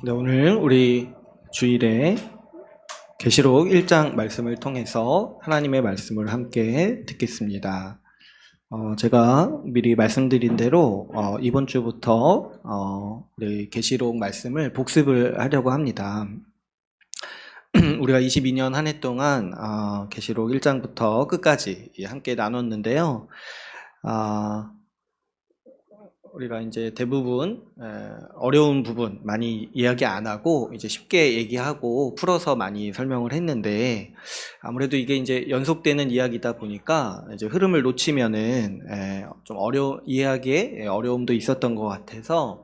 네, 오늘 우리 주일에 계시록 1장 말씀을 통해서 하나님의 말씀을 함께 듣겠습니다. 제가 미리 말씀드린 대로 이번 주부터 우리 계시록 말씀을 복습을 하려고 합니다. 우리가 22년 한 해 동안 계시록 1장부터 끝까지 함께 나눴는데요. 우리가 이제 대부분 어려운 부분 많이 이야기 안 하고 이제 쉽게 얘기하고 풀어서 많이 설명을 했는데, 아무래도 이게 이제 연속되는 이야기다 보니까 이제 흐름을 놓치면은 좀 이해하기에 어려움도 있었던 것 같아서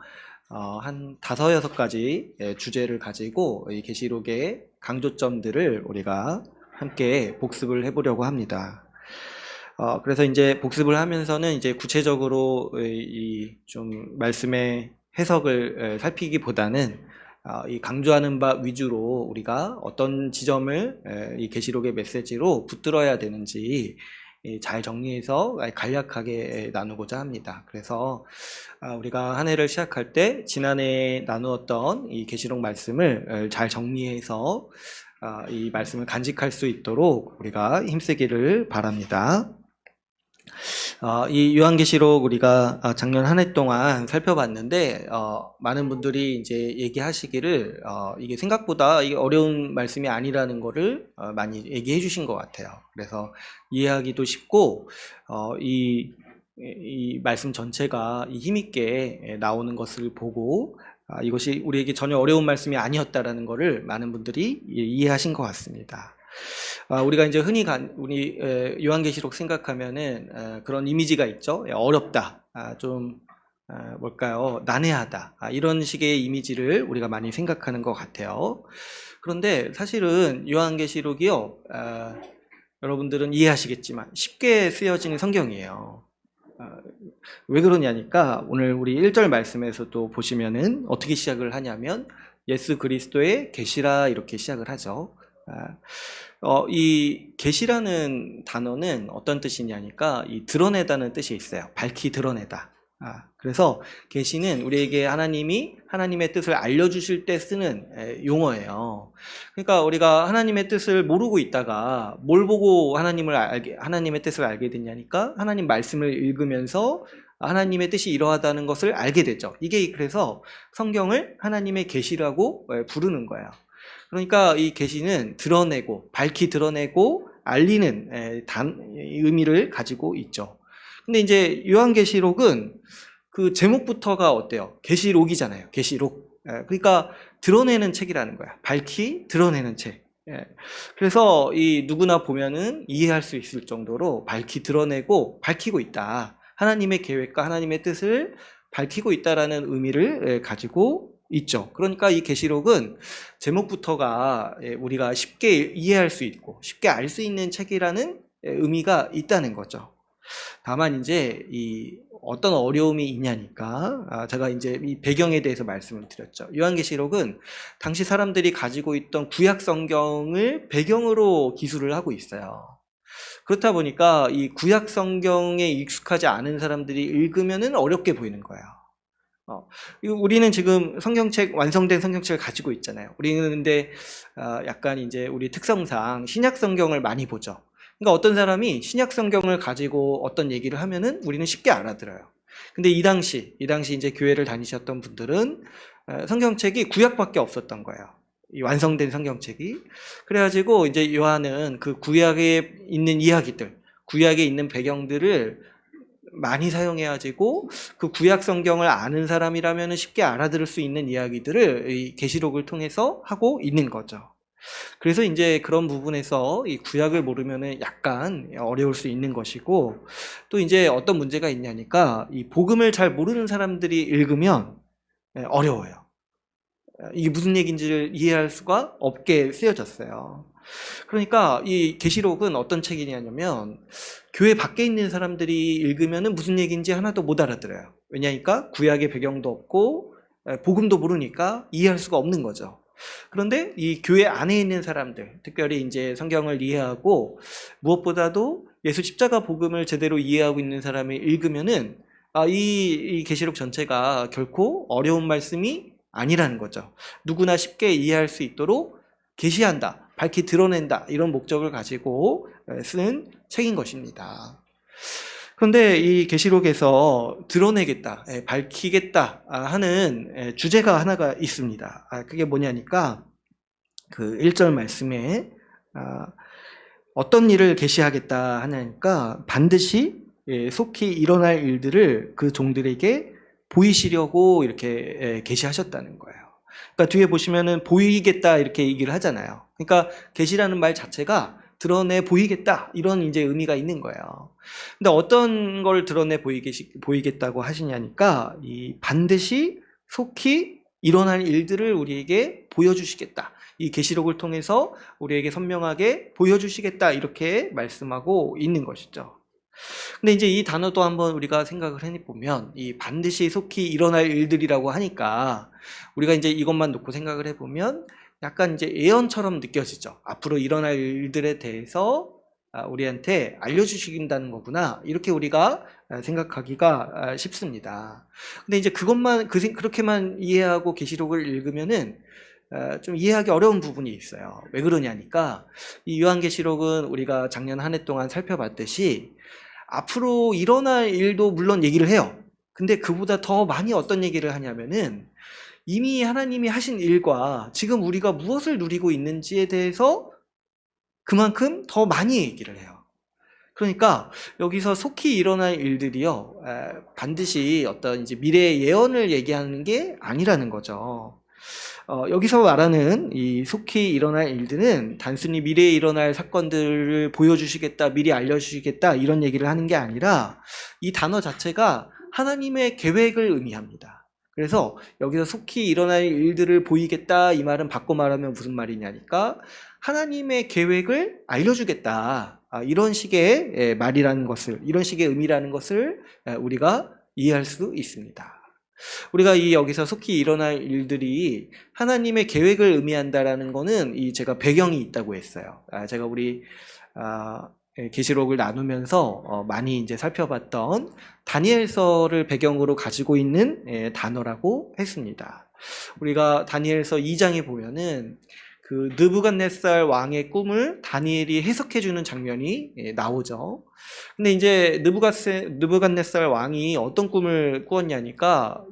한 5-6가지 주제를 가지고 이 계시록의 강조점들을 우리가 함께 복습을 해보려고 합니다. 그래서 이제 복습을 하면서는 이제 구체적으로 이 좀 말씀의 해석을 살피기보다는 이 강조하는 바 위주로 우리가 어떤 지점을 이 계시록의 메시지로 붙들어야 되는지 잘 정리해서 간략하게 나누고자 합니다. 그래서 우리가 한 해를 시작할 때 지난해 나누었던 이 계시록 말씀을 잘 정리해서 이 말씀을 간직할 수 있도록 우리가 힘쓰기를 바랍니다. 이 요한계시록 우리가 작년 한 해 동안 살펴봤는데, 많은 분들이 이제 얘기하시기를 이게 생각보다 이게 어려운 말씀이 아니라는 거를 많이 얘기해 주신 것 같아요. 그래서 이해하기도 쉽고 이 말씀 전체가 힘있게 나오는 것을 보고 이것이 우리에게 전혀 어려운 말씀이 아니었다라는 것을 많은 분들이 이해하신 것 같습니다. 우리가 이제 흔히 우리 요한계시록 생각하면은 그런 이미지가 있죠. 어렵다, 좀 뭘까요? 난해하다, 이런 식의 이미지를 우리가 많이 생각하는 것 같아요. 그런데 사실은 요한계시록이요, 여러분들은 이해하시겠지만 쉽게 쓰여진 성경이에요. 왜 그러냐니까 오늘 우리 1절 말씀에서도 보시면은 어떻게 시작을 하냐면 예수 그리스도의 계시라 이렇게 시작을 하죠. 이 계시라는 단어는 어떤 뜻이냐니까 이 드러내다는 뜻이 있어요. 밝히 드러내다. 그래서 계시는 우리에게 하나님의 뜻을 알려주실 때 쓰는 용어예요. 그러니까 우리가 하나님의 뜻을 모르고 있다가 뭘 보고 하나님의 뜻을 알게 됐냐니까 하나님 말씀을 읽으면서 하나님의 뜻이 이러하다는 것을 알게 되죠. 이게 그래서 성경을 하나님의 계시라고 부르는 거예요. 그러니까 이 계시는 드러내고 밝히 드러내고 알리는 의미를 가지고 있죠. 근데 이제 요한계시록은 그 제목부터가 어때요? 계시록이잖아요. 계시록. 그러니까 드러내는 책이라는 거야. 밝히 드러내는 책. 그래서 이 누구나 보면은 이해할 수 있을 정도로 밝히 드러내고 밝히고 있다. 하나님의 계획과 하나님의 뜻을 밝히고 있다라는 의미를 가지고 있죠. 그러니까 이 계시록은 제목부터가 우리가 쉽게 이해할 수 있고 쉽게 알 수 있는 책이라는 의미가 있다는 거죠. 다만 이제 이 어떤 어려움이 있냐니까 제가 이제 이 배경에 대해서 말씀을 드렸죠. 요한계시록은 당시 사람들이 가지고 있던 구약 성경을 배경으로 기술을 하고 있어요. 그렇다 보니까 이 구약 성경에 익숙하지 않은 사람들이 읽으면은 어렵게 보이는 거예요. 우리는 지금 완성된 성경책을 가지고 있잖아요. 우리는 근데 약간 이제 우리 특성상 신약 성경을 많이 보죠. 그러니까 어떤 사람이 신약 성경을 가지고 어떤 얘기를 하면은 우리는 쉽게 알아들어요. 근데 이 당시 이제 교회를 다니셨던 분들은 성경책이 구약밖에 없었던 거예요. 이 완성된 성경책이. 그래가지고 이제 요한은 그 구약에 있는 이야기들, 구약에 있는 배경들을 많이 사용해가지고 그 구약 성경을 아는 사람이라면 쉽게 알아들을 수 있는 이야기들을 이 계시록을 통해서 하고 있는 거죠. 그래서 이제 그런 부분에서 이 구약을 모르면은 약간 어려울 수 있는 것이고, 또 이제 어떤 문제가 있냐니까 이 복음을 잘 모르는 사람들이 읽으면 어려워요. 이게 무슨 얘기인지를 이해할 수가 없게 쓰여졌어요. 그러니까 이 계시록은 어떤 책이냐면 교회 밖에 있는 사람들이 읽으면 무슨 얘기인지 하나도 못 알아들어요. 왜냐니까 구약의 배경도 없고 복음도 모르니까 이해할 수가 없는 거죠. 그런데 이 교회 안에 있는 사람들, 특별히 이제 성경을 이해하고 무엇보다도 예수 십자가 복음을 제대로 이해하고 있는 사람이 읽으면은 이 계시록 전체가 결코 어려운 말씀이 아니라는 거죠. 누구나 쉽게 이해할 수 있도록 계시한다, 밝히 드러낸다, 이런 목적을 가지고 쓴 책인 것입니다. 그런데 이 계시록에서 드러내겠다, 밝히겠다 하는 주제가 하나가 있습니다. 그게 뭐냐니까 그 1절 말씀에 어떤 일을 계시하겠다 하냐니까 반드시 속히 일어날 일들을 그 종들에게 보이시려고 이렇게 계시하셨다는 거예요. 그러니까 뒤에 보시면은 보이겠다 이렇게 얘기를 하잖아요. 그러니까 계시라는 말 자체가 드러내 보이겠다, 이런 이제 의미가 있는 거예요. 근데 어떤 걸 드러내 보이겠다고 하시냐니까 이 반드시 속히 일어날 일들을 우리에게 보여주시겠다, 이 계시록을 통해서 우리에게 선명하게 보여주시겠다, 이렇게 말씀하고 있는 것이죠. 근데 이제 이 단어도 한번 우리가 생각을 해보면 이 반드시 속히 일어날 일들이라고 하니까 우리가 이제 이것만 놓고 생각을 해보면 약간 이제 예언처럼 느껴지죠. 앞으로 일어날 일들에 대해서 우리한테 알려주신다는 거구나, 이렇게 우리가 생각하기가 쉽습니다. 근데 이제 그렇게만 이해하고 계시록을 읽으면은 좀 이해하기 어려운 부분이 있어요. 왜 그러냐니까 이 요한계시록은 우리가 작년 한 해 동안 살펴봤듯이 앞으로 일어날 일도 물론 얘기를 해요. 근데 그보다 더 많이 어떤 얘기를 하냐면은 이미 하나님이 하신 일과 지금 우리가 무엇을 누리고 있는지에 대해서 그만큼 더 많이 얘기를 해요. 그러니까 여기서 속히 일어날 일들이요, 반드시 어떤 이제 미래의 예언을 얘기하는 게 아니라는 거죠. 여기서 말하는 이 속히 일어날 일들은 단순히 미래에 일어날 사건들을 보여주시겠다, 미리 알려주시겠다, 이런 얘기를 하는 게 아니라 이 단어 자체가 하나님의 계획을 의미합니다. 그래서 여기서 속히 일어날 일들을 보이겠다, 이 말은 바꿔 말하면 무슨 말이냐니까 하나님의 계획을 알려주겠다, 이런 식의 말이라는 것을, 이런 식의 의미라는 것을 우리가 이해할 수 있습니다. 우리가 여기서 속히 일어날 일들이 하나님의 계획을 의미한다라는 거는 제가 배경이 있다고 했어요. 제가 우리 계시록을 나누면서 많이 이제 살펴봤던 다니엘서를 배경으로 가지고 있는 단어라고 했습니다. 우리가 다니엘서 2장에 보면은 그 느부갓네살 왕의 꿈을 다니엘이 해석해주는 장면이 나오죠. 근데 이제 느부갓네살 왕이 어떤 꿈을 꾸었냐니까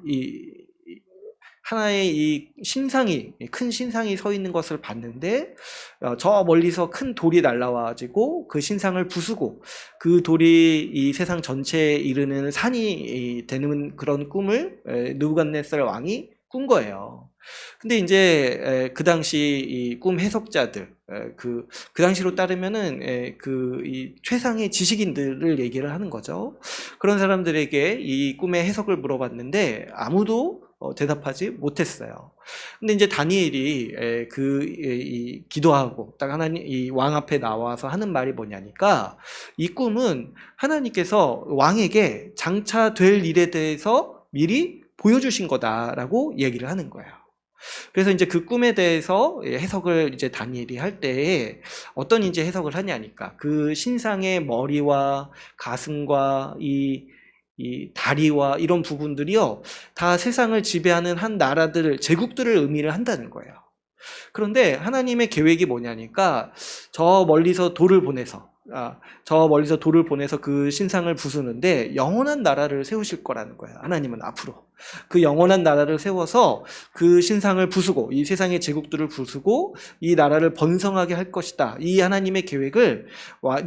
하나의 이 신상이, 큰 신상이 서 있는 것을 봤는데 저 멀리서 큰 돌이 날라와가지고 그 신상을 부수고 그 돌이 이 세상 전체에 이르는 산이 되는 그런 꿈을 느부갓네살 왕이 꾼 거예요. 근데 이제 그 당시 이 꿈 해석자들, 그 당시로 따르면은 이 최상의 지식인들을 얘기를 하는 거죠. 그런 사람들에게 이 꿈의 해석을 물어봤는데 아무도 대답하지 못했어요. 근데 이제 다니엘이 기도하고 딱 하나님 이 왕 앞에 나와서 하는 말이 뭐냐니까 이 꿈은 하나님께서 왕에게 장차 될 일에 대해서 미리 보여주신 거다라고 얘기를 하는 거예요. 그래서 이제 그 꿈에 대해서 해석을 이제 다니엘이 할 때 어떤 이제 해석을 하냐니까 그 신상의 머리와 가슴과 이 다리와 이런 부분들이요, 다 세상을 지배하는 한 나라들, 제국들을 의미를 한다는 거예요. 그런데 하나님의 계획이 뭐냐니까 저 멀리서 돌을 보내서 그 신상을 부수는데 영원한 나라를 세우실 거라는 거예요. 하나님은 앞으로 그 영원한 나라를 세워서 그 신상을 부수고 이 세상의 제국들을 부수고 이 나라를 번성하게 할 것이다. 이 하나님의 계획을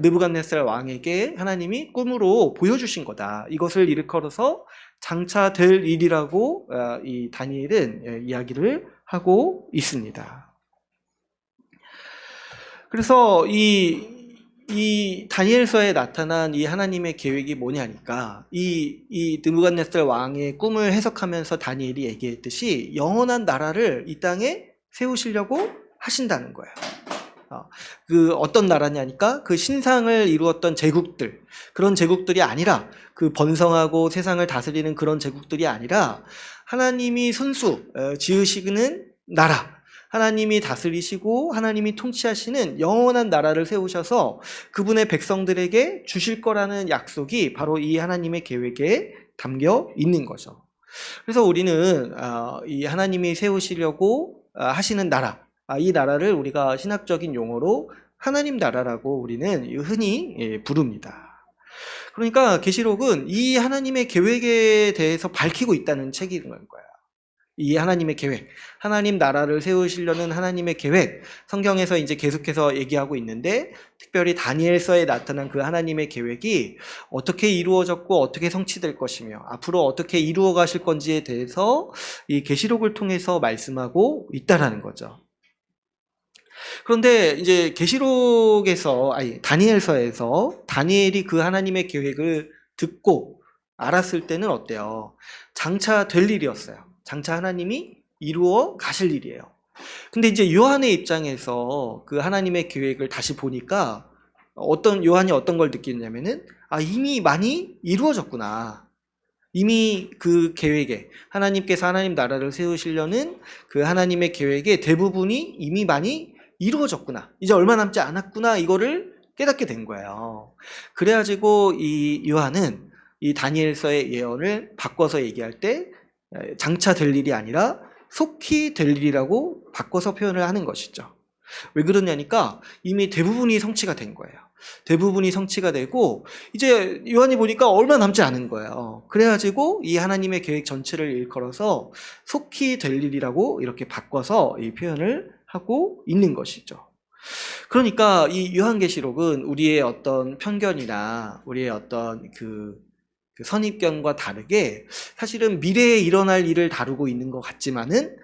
느부갓네살 왕에게 하나님이 꿈으로 보여주신 거다. 이것을 일컬어서 장차 될 일이라고 이 다니엘은 이야기를 하고 있습니다. 그래서 이 다니엘서에 나타난 이 하나님의 계획이 뭐냐니까 이 느부갓네살 왕의 꿈을 해석하면서 다니엘이 얘기했듯이 영원한 나라를 이 땅에 세우시려고 하신다는 거예요. 그 어떤 나라냐니까 그 신상을 이루었던 제국들, 그런 제국들이 아니라 그 번성하고 세상을 다스리는 그런 제국들이 아니라 하나님이 지으시는 나라, 하나님이 다스리시고 하나님이 통치하시는 영원한 나라를 세우셔서 그분의 백성들에게 주실 거라는 약속이 바로 이 하나님의 계획에 담겨 있는 거죠. 그래서 우리는 이 하나님이 세우시려고 하시는 나라, 이 나라를 우리가 신학적인 용어로 하나님 나라라고 우리는 흔히 부릅니다. 그러니까 계시록은 이 하나님의 계획에 대해서 밝히고 있다는 책인 거예요. 이 하나님의 계획, 하나님 나라를 세우시려는 하나님의 계획, 성경에서 이제 계속해서 얘기하고 있는데, 특별히 다니엘서에 나타난 그 하나님의 계획이 어떻게 이루어졌고 어떻게 성취될 것이며 앞으로 어떻게 이루어 가실 건지에 대해서 이 계시록을 통해서 말씀하고 있다라는 거죠. 그런데 이제 다니엘서에서 다니엘이 그 하나님의 계획을 듣고 알았을 때는 어때요? 장차 될 일이었어요. 장차 하나님이 이루어 가실 일이에요. 근데 이제 요한의 입장에서 그 하나님의 계획을 다시 보니까 요한이 어떤 걸 느끼냐면은 이미 많이 이루어졌구나. 이미 그 계획에 하나님께서 하나님 나라를 세우시려는 그 하나님의 계획의 대부분이 이미 많이 이루어졌구나. 이제 얼마 남지 않았구나. 이거를 깨닫게 된 거예요. 그래가지고 이 요한은 이 다니엘서의 예언을 바꿔서 얘기할 때 장차 될 일이 아니라 속히 될 일이라고 바꿔서 표현을 하는 것이죠. 왜 그러냐니까 이미 대부분이 성취가 된 거예요. 대부분이 성취가 되고 이제 요한이 보니까 얼마 남지 않은 거예요. 그래가지고 이 하나님의 계획 전체를 일컬어서 속히 될 일이라고 이렇게 바꿔서 이 표현을 하고 있는 것이죠. 그러니까 이 요한계시록은 우리의 어떤 편견이나 우리의 어떤 그 선입견과 다르게 사실은 미래에 일어날 일을 다루고 있는 것 같지만은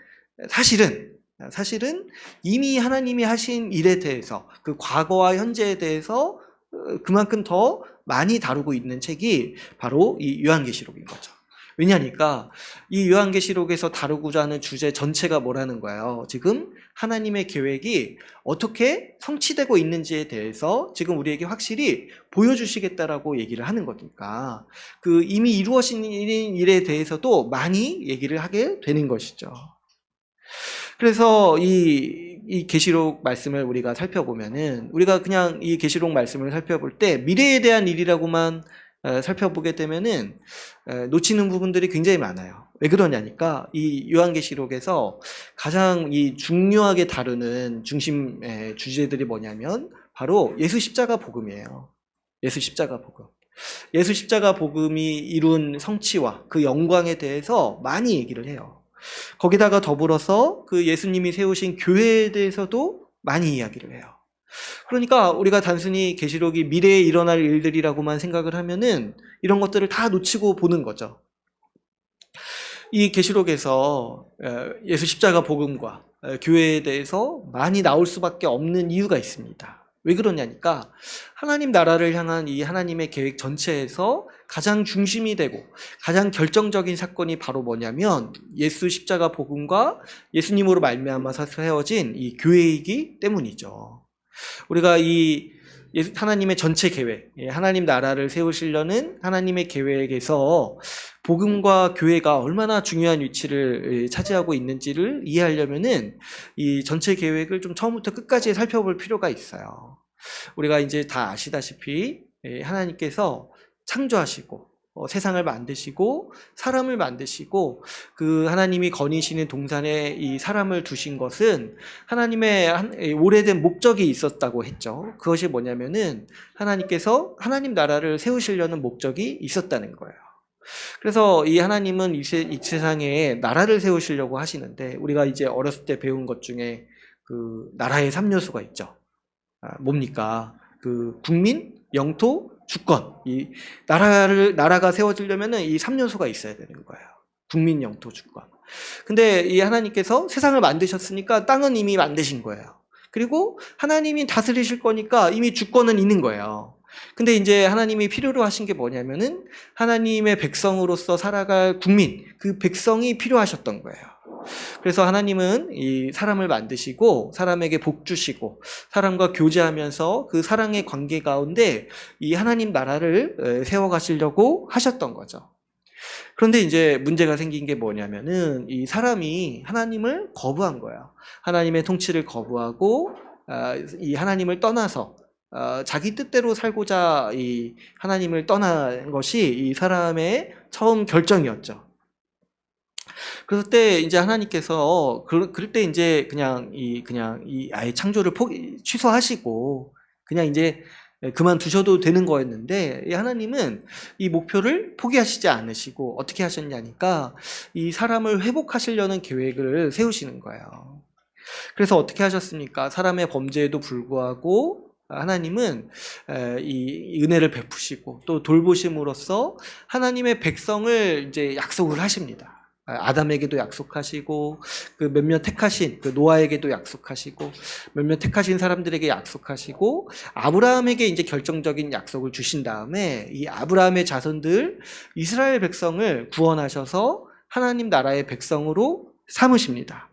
사실은 이미 하나님이 하신 일에 대해서 그 과거와 현재에 대해서 그만큼 더 많이 다루고 있는 책이 바로 이 요한계시록인 거죠. 왜냐니까 이 요한계시록에서 다루고자 하는 주제 전체가 뭐라는 거예요. 지금 하나님의 계획이 어떻게 성취되고 있는지에 대해서 지금 우리에게 확실히 보여주시겠다라고 얘기를 하는 거니까 그 이미 이루어진 일에 대해서도 많이 얘기를 하게 되는 것이죠. 그래서 이 계시록 말씀을 우리가 살펴보면은 우리가 그냥 이 계시록 말씀을 살펴볼 때 미래에 대한 일이라고만 살펴보게 되면은 놓치는 부분들이 굉장히 많아요. 왜 그러냐니까 이 요한계시록에서 가장 이 중요하게 다루는 중심 주제들이 뭐냐면 바로 예수 십자가 복음이에요. 예수 십자가 복음. 예수 십자가 복음이 이룬 성취와 그 영광에 대해서 많이 얘기를 해요. 거기다가 더불어서 그 예수님이 세우신 교회에 대해서도 많이 이야기를 해요. 그러니까 우리가 단순히 계시록이 미래에 일어날 일들이라고만 생각을 하면은 이런 것들을 다 놓치고 보는 거죠. 이 계시록에서 예수 십자가 복음과 교회에 대해서 많이 나올 수밖에 없는 이유가 있습니다. 왜 그러냐니까 하나님 나라를 향한 이 하나님의 계획 전체에서 가장 중심이 되고 가장 결정적인 사건이 바로 뭐냐면 예수 십자가 복음과 예수님으로 말미암아서 세워진 이 교회이기 때문이죠. 우리가 이 하나님의 전체 계획, 하나님 나라를 세우시려는 하나님의 계획에서 복음과 교회가 얼마나 중요한 위치를 차지하고 있는지를 이해하려면은 이 전체 계획을 좀 처음부터 끝까지 살펴볼 필요가 있어요. 우리가 이제 다 아시다시피 하나님께서 창조하시고 세상을 만드시고 사람을 만드시고 그 하나님이 거니시는 동산에 이 사람을 두신 것은 하나님의 오래된 목적이 있었다고 했죠. 그것이 뭐냐면은 하나님께서 하나님 나라를 세우시려는 목적이 있었다는 거예요. 그래서 이 하나님은 이 세상에 나라를 세우시려고 하시는데 우리가 이제 어렸을 때 배운 것 중에 그 나라의 3요소가 있죠. 뭡니까? 그 국민, 영토, 주권. 이 나라가 세워지려면은 이 3요소가 있어야 되는 거예요. 국민, 영토, 주권. 근데 이 하나님께서 세상을 만드셨으니까 땅은 이미 만드신 거예요. 그리고 하나님이 다스리실 거니까 이미 주권은 있는 거예요. 근데 이제 하나님이 필요로 하신 게 뭐냐면은 하나님의 백성으로서 살아갈 국민, 그 백성이 필요하셨던 거예요. 그래서 하나님은 이 사람을 만드시고 사람에게 복 주시고 사람과 교제하면서 그 사랑의 관계 가운데 이 하나님 나라를 세워가시려고 하셨던 거죠. 그런데 이제 문제가 생긴 게 뭐냐면은 이 사람이 하나님을 거부한 거예요. 하나님의 통치를 거부하고 이 하나님을 떠나서 자기 뜻대로 살고자 이 하나님을 떠난 것이 이 사람의 처음 결정이었죠. 그럴 때 이제 하나님께서 그럴 때 이제 그냥 이 아예 창조를 취소하시고 그냥 이제 그만두셔도 되는 거였는데, 이 하나님은 이 목표를 포기하시지 않으시고 어떻게 하셨냐니까 이 사람을 회복하시려는 계획을 세우시는 거예요. 그래서 어떻게 하셨습니까? 사람의 범죄에도 불구하고 하나님은 이 은혜를 베푸시고 또 돌보심으로써 하나님의 백성을 이제 약속을 하십니다. 아담에게도 약속하시고 그 몇몇 택하신 그 노아에게도 약속하시고 몇몇 택하신 사람들에게 약속하시고 아브라함에게 이제 결정적인 약속을 주신 다음에 이 아브라함의 자손들 이스라엘 백성을 구원하셔서 하나님 나라의 백성으로 삼으십니다.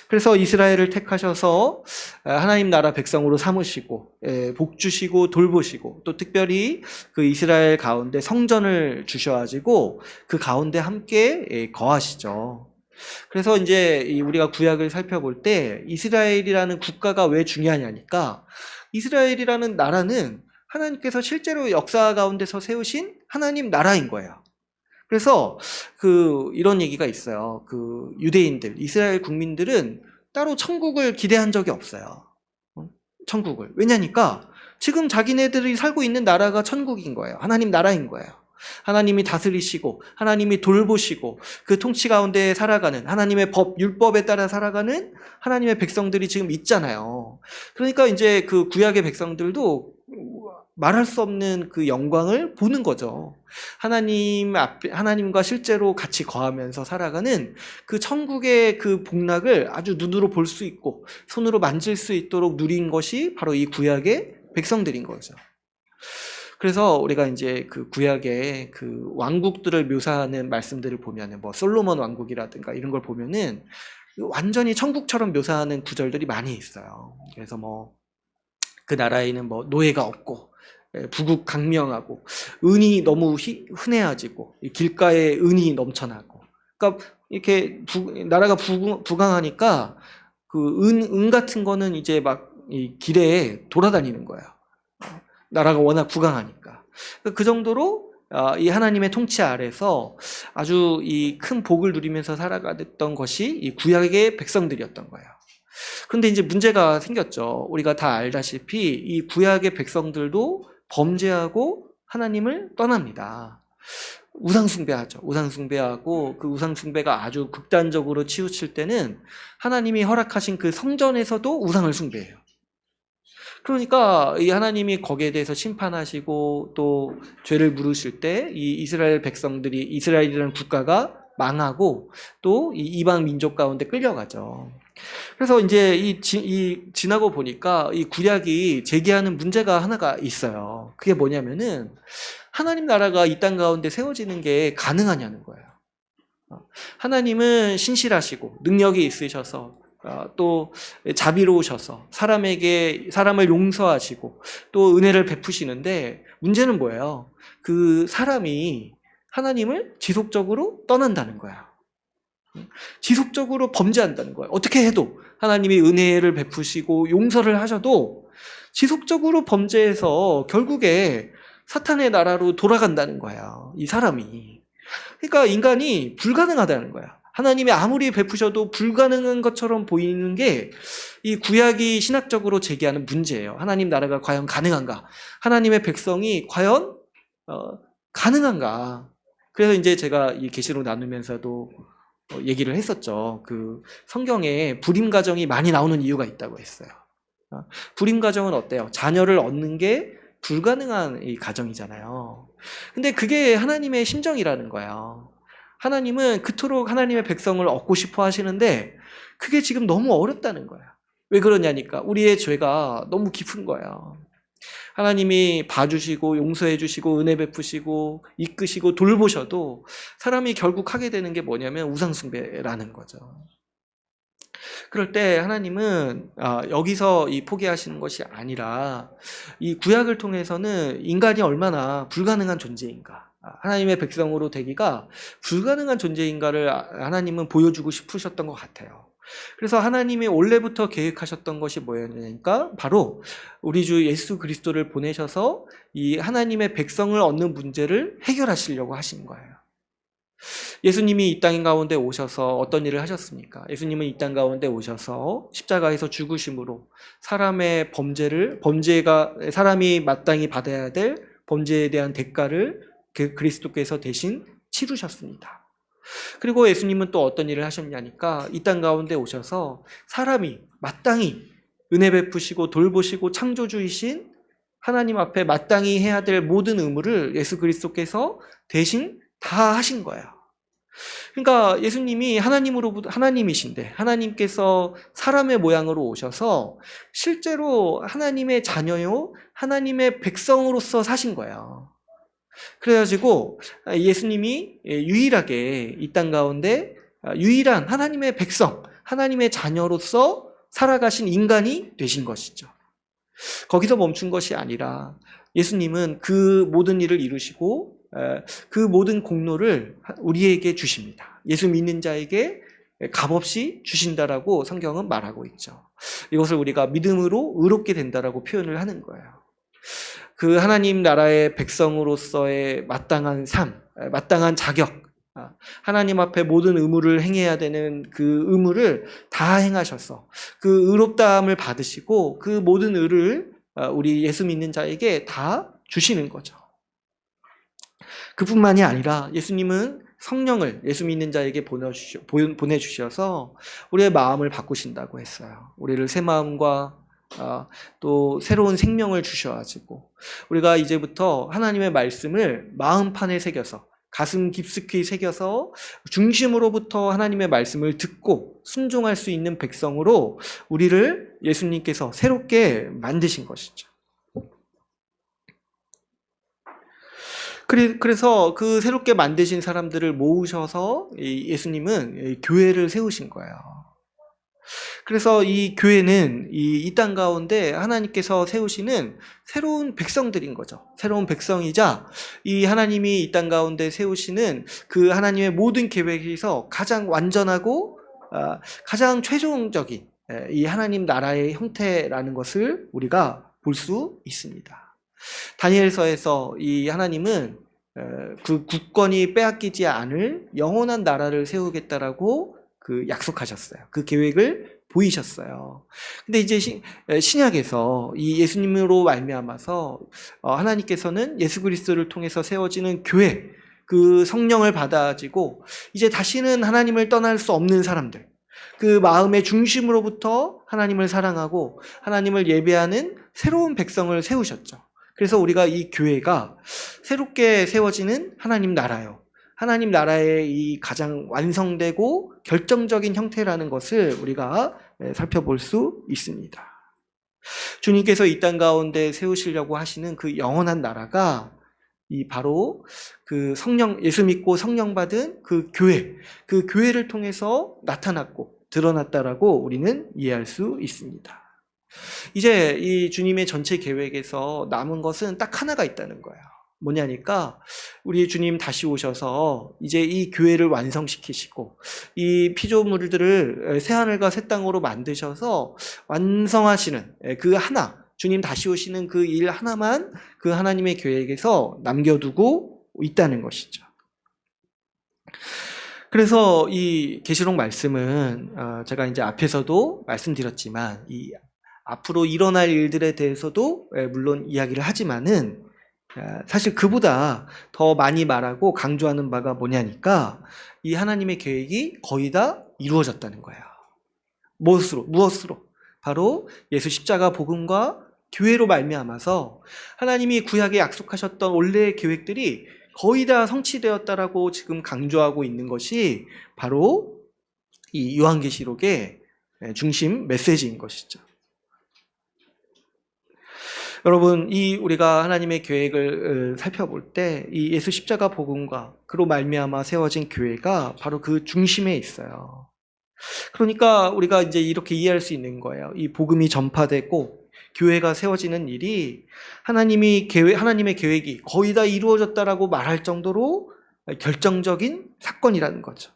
그래서 이스라엘을 택하셔서 하나님 나라 백성으로 삼으시고 복 주시고 돌보시고 또 특별히 그 이스라엘 가운데 성전을 주셔가지고 그 가운데 함께 거하시죠. 그래서 이제 우리가 구약을 살펴볼 때 이스라엘이라는 국가가 왜 중요하냐니까 이스라엘이라는 나라는 하나님께서 실제로 역사 가운데서 세우신 하나님 나라인 거예요. 그래서 이런 얘기가 있어요. 유대인들, 이스라엘 국민들은 따로 천국을 기대한 적이 없어요. 천국을. 왜냐니까 지금 자기네들이 살고 있는 나라가 천국인 거예요. 하나님 나라인 거예요. 하나님이 다스리시고 하나님이 돌보시고 그 통치 가운데 살아가는 하나님의 법, 율법에 따라 살아가는 하나님의 백성들이 지금 있잖아요. 그러니까 이제 그 구약의 백성들도 말할 수 없는 그 영광을 보는 거죠. 하나님과 실제로 같이 거하면서 살아가는 그 천국의 그 복락을 아주 눈으로 볼 수 있고 손으로 만질 수 있도록 누린 것이 바로 이 구약의 백성들인 거죠. 그래서 우리가 이제 그 구약의 그 왕국들을 묘사하는 말씀들을 보면은 뭐 솔로몬 왕국이라든가 이런 걸 보면은 완전히 천국처럼 묘사하는 구절들이 많이 있어요. 그래서 뭐 그 나라에는 뭐 노예가 없고 부국 강명하고 은이 너무 흔해지고 길가에 은이 넘쳐나고, 그러니까 이렇게 나라가 부강하니까 그 은 같은 거는 이제 막 이 길에 돌아다니는 거예요. 나라가 워낙 부강하니까. 그 정도로 이 하나님의 통치 아래서 아주 이 큰 복을 누리면서 살아갔던 것이 이 구약의 백성들이었던 거예요. 그런데 이제 문제가 생겼죠. 우리가 다 알다시피 이 구약의 백성들도 범죄하고 하나님을 떠납니다. 우상숭배하죠. 우상숭배하고 그 우상숭배가 아주 극단적으로 치우칠 때는 하나님이 허락하신 그 성전에서도 우상을 숭배해요. 그러니까 이 하나님이 거기에 대해서 심판하시고 또 죄를 물으실 때 이 이스라엘 백성들이, 이스라엘이라는 국가가 망하고 또 이 이방 민족 가운데 끌려가죠. 그래서 이제 지나고 보니까 이 구약이 제기하는 문제가 하나가 있어요. 그게 뭐냐면은 하나님 나라가 이 땅 가운데 세워지는 게 가능하냐는 거예요. 하나님은 신실하시고 능력이 있으셔서 또 자비로우셔서 사람을 용서하시고 또 은혜를 베푸시는데, 문제는 뭐예요? 그 사람이 하나님을 지속적으로 떠난다는 거야. 지속적으로 범죄한다는 거예요. 어떻게 해도 하나님이 은혜를 베푸시고 용서를 하셔도 지속적으로 범죄해서 결국에 사탄의 나라로 돌아간다는 거야, 이 사람이. 그러니까 인간이 불가능하다는 거야. 하나님이 아무리 베푸셔도 불가능한 것처럼 보이는 게 이 구약이 신학적으로 제기하는 문제예요. 하나님 나라가 과연 가능한가? 하나님의 백성이 과연 가능한가? 그래서 이제 제가 이 계시록 나누면서도 얘기를 했었죠. 그 성경에 불임 가정이 많이 나오는 이유가 있다고 했어요. 불임 가정은 어때요? 자녀를 얻는 게 불가능한 이 가정이잖아요. 근데 그게 하나님의 심정이라는 거예요. 하나님은 그토록 하나님의 백성을 얻고 싶어 하시는데 그게 지금 너무 어렵다는 거야. 왜 그러냐니까 우리의 죄가 너무 깊은 거예요. 하나님이 봐주시고 용서해 주시고 은혜 베푸시고 이끄시고 돌보셔도 사람이 결국 하게 되는 게 뭐냐면 우상숭배라는 거죠. 그럴 때 하나님은 여기서 이 포기하시는 것이 아니라 이 구약을 통해서는 인간이 얼마나 불가능한 존재인가, 하나님의 백성으로 되기가 불가능한 존재인가를 하나님은 보여주고 싶으셨던 것 같아요. 그래서 하나님이 원래부터 계획하셨던 것이 뭐였냐니까 바로 우리 주 예수 그리스도를 보내셔서 이 하나님의 백성을 얻는 문제를 해결하시려고 하신 거예요. 예수님이 이 땅 가운데 오셔서 어떤 일을 하셨습니까? 예수님은 이 땅 가운데 오셔서 십자가에서 죽으심으로 사람의 범죄가 사람이 마땅히 받아야 될 범죄에 대한 대가를 그리스도께서 대신 치르셨습니다. 그리고 예수님은 또 어떤 일을 하셨냐니까 이 땅 가운데 오셔서 사람이 마땅히 은혜 베푸시고 돌보시고 창조주이신 하나님 앞에 마땅히 해야 될 모든 의무를 예수 그리스도께서 대신 다 하신 거예요. 그러니까 예수님이 하나님이신데 하나님께서 사람의 모양으로 오셔서 실제로 하나님의 자녀요, 하나님의 백성으로서 사신 거예요. 그래가지고 예수님이 유일하게 이 땅 가운데 유일한 하나님의 백성, 하나님의 자녀로서 살아가신 인간이 되신 것이죠. 거기서 멈춘 것이 아니라 예수님은 그 모든 일을 이루시고 그 모든 공로를 우리에게 주십니다. 예수 믿는 자에게 값없이 주신다라고 성경은 말하고 있죠. 이것을 우리가 믿음으로 의롭게 된다라고 표현을 하는 거예요. 그 하나님 나라의 백성으로서의 마땅한 삶, 마땅한 자격, 하나님 앞에 모든 의무를 행해야 되는 그 의무를 다 행하셔서 그 의롭다함을 받으시고 그 모든 의를 우리 예수 믿는 자에게 다 주시는 거죠. 그뿐만이 아니라 예수님은 성령을 예수 믿는 자에게 보내주셔서 우리의 마음을 바꾸신다고 했어요. 우리를 새 마음과 또 새로운 생명을 주셔가지고 우리가 이제부터 하나님의 말씀을 마음판에 새겨서 가슴 깊숙이 새겨서 중심으로부터 하나님의 말씀을 듣고 순종할 수 있는 백성으로 우리를 예수님께서 새롭게 만드신 것이죠. 그래서 그 새롭게 만드신 사람들을 모으셔서 예수님은 교회를 세우신 거예요. 그래서 이 교회는 이 땅 가운데 하나님께서 세우시는 새로운 백성들인 거죠. 새로운 백성이자 이 하나님이 이 땅 가운데 세우시는 그 하나님의 모든 계획에서 가장 완전하고 가장 최종적인 이 하나님 나라의 형태라는 것을 우리가 볼 수 있습니다. 다니엘서에서 이 하나님은 그 국권이 빼앗기지 않을 영원한 나라를 세우겠다라고 그 약속하셨어요. 그 계획을 보이셨어요. 근데 이제 신약에서 이 예수님으로 말미암아서 하나님께서는 예수 그리스도를 통해서 세워지는 교회, 그 성령을 받아지고 이제 다시는 하나님을 떠날 수 없는 사람들, 그 마음의 중심으로부터 하나님을 사랑하고 하나님을 예배하는 새로운 백성을 세우셨죠. 그래서 우리가 이 교회가 새롭게 세워지는 하나님 나라요. 하나님 나라의 이 가장 완성되고 결정적인 형태라는 것을 우리가 살펴볼 수 있습니다. 주님께서 이 땅 가운데 세우시려고 하시는 그 영원한 나라가 이 바로 그 예수 믿고 성령 받은 그 교회를 통해서 나타났고 드러났다라고 우리는 이해할 수 있습니다. 이제 이 주님의 전체 계획에서 남은 것은 딱 하나가 있다는 거예요. 뭐냐니까 우리 주님 다시 오셔서 이제 이 교회를 완성시키시고 이 피조물들을 새하늘과 새 땅으로 만드셔서 완성하시는 그 하나, 주님 다시 오시는 그 일 하나만 그 하나님의 계획에서 남겨두고 있다는 것이죠. 그래서 이 계시록 말씀은 제가 이제 앞에서도 말씀드렸지만 이 앞으로 일어날 일들에 대해서도 물론 이야기를 하지만은 사실 그보다 더 많이 말하고 강조하는 바가 뭐냐니까 이 하나님의 계획이 거의 다 이루어졌다는 거예요. 무엇으로? 바로 예수 십자가 복음과 교회로 말미암아서 하나님이 구약에 약속하셨던 원래의 계획들이 거의 다 성취되었다라고 지금 강조하고 있는 것이 바로 이 요한계시록의 중심 메시지인 것이죠. 여러분, 우리가 하나님의 계획을 살펴볼 때 이 예수 십자가 복음과 그로 말미암아 세워진 교회가 바로 그 중심에 있어요. 그러니까 우리가 이제 이렇게 이해할 수 있는 거예요. 이 복음이 전파되고 교회가 세워지는 일이 하나님의 계획이 거의 다 이루어졌다라고 말할 정도로 결정적인 사건이라는 거죠.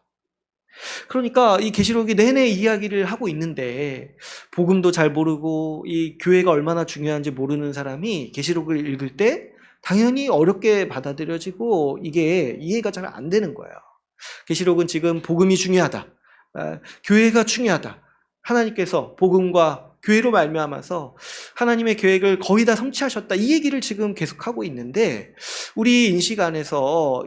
그러니까 이 계시록이 내내 이야기를 하고 있는데 복음도 잘 모르고 이 교회가 얼마나 중요한지 모르는 사람이 계시록을 읽을 때 당연히 어렵게 받아들여지고 이게 이해가 잘 안 되는 거예요. 계시록은 지금 복음이 중요하다. 교회가 중요하다. 하나님께서 복음과 교회로 말미암아서 하나님의 계획을 거의 다 성취하셨다. 이 얘기를 지금 계속하고 있는데 우리 인식 안에서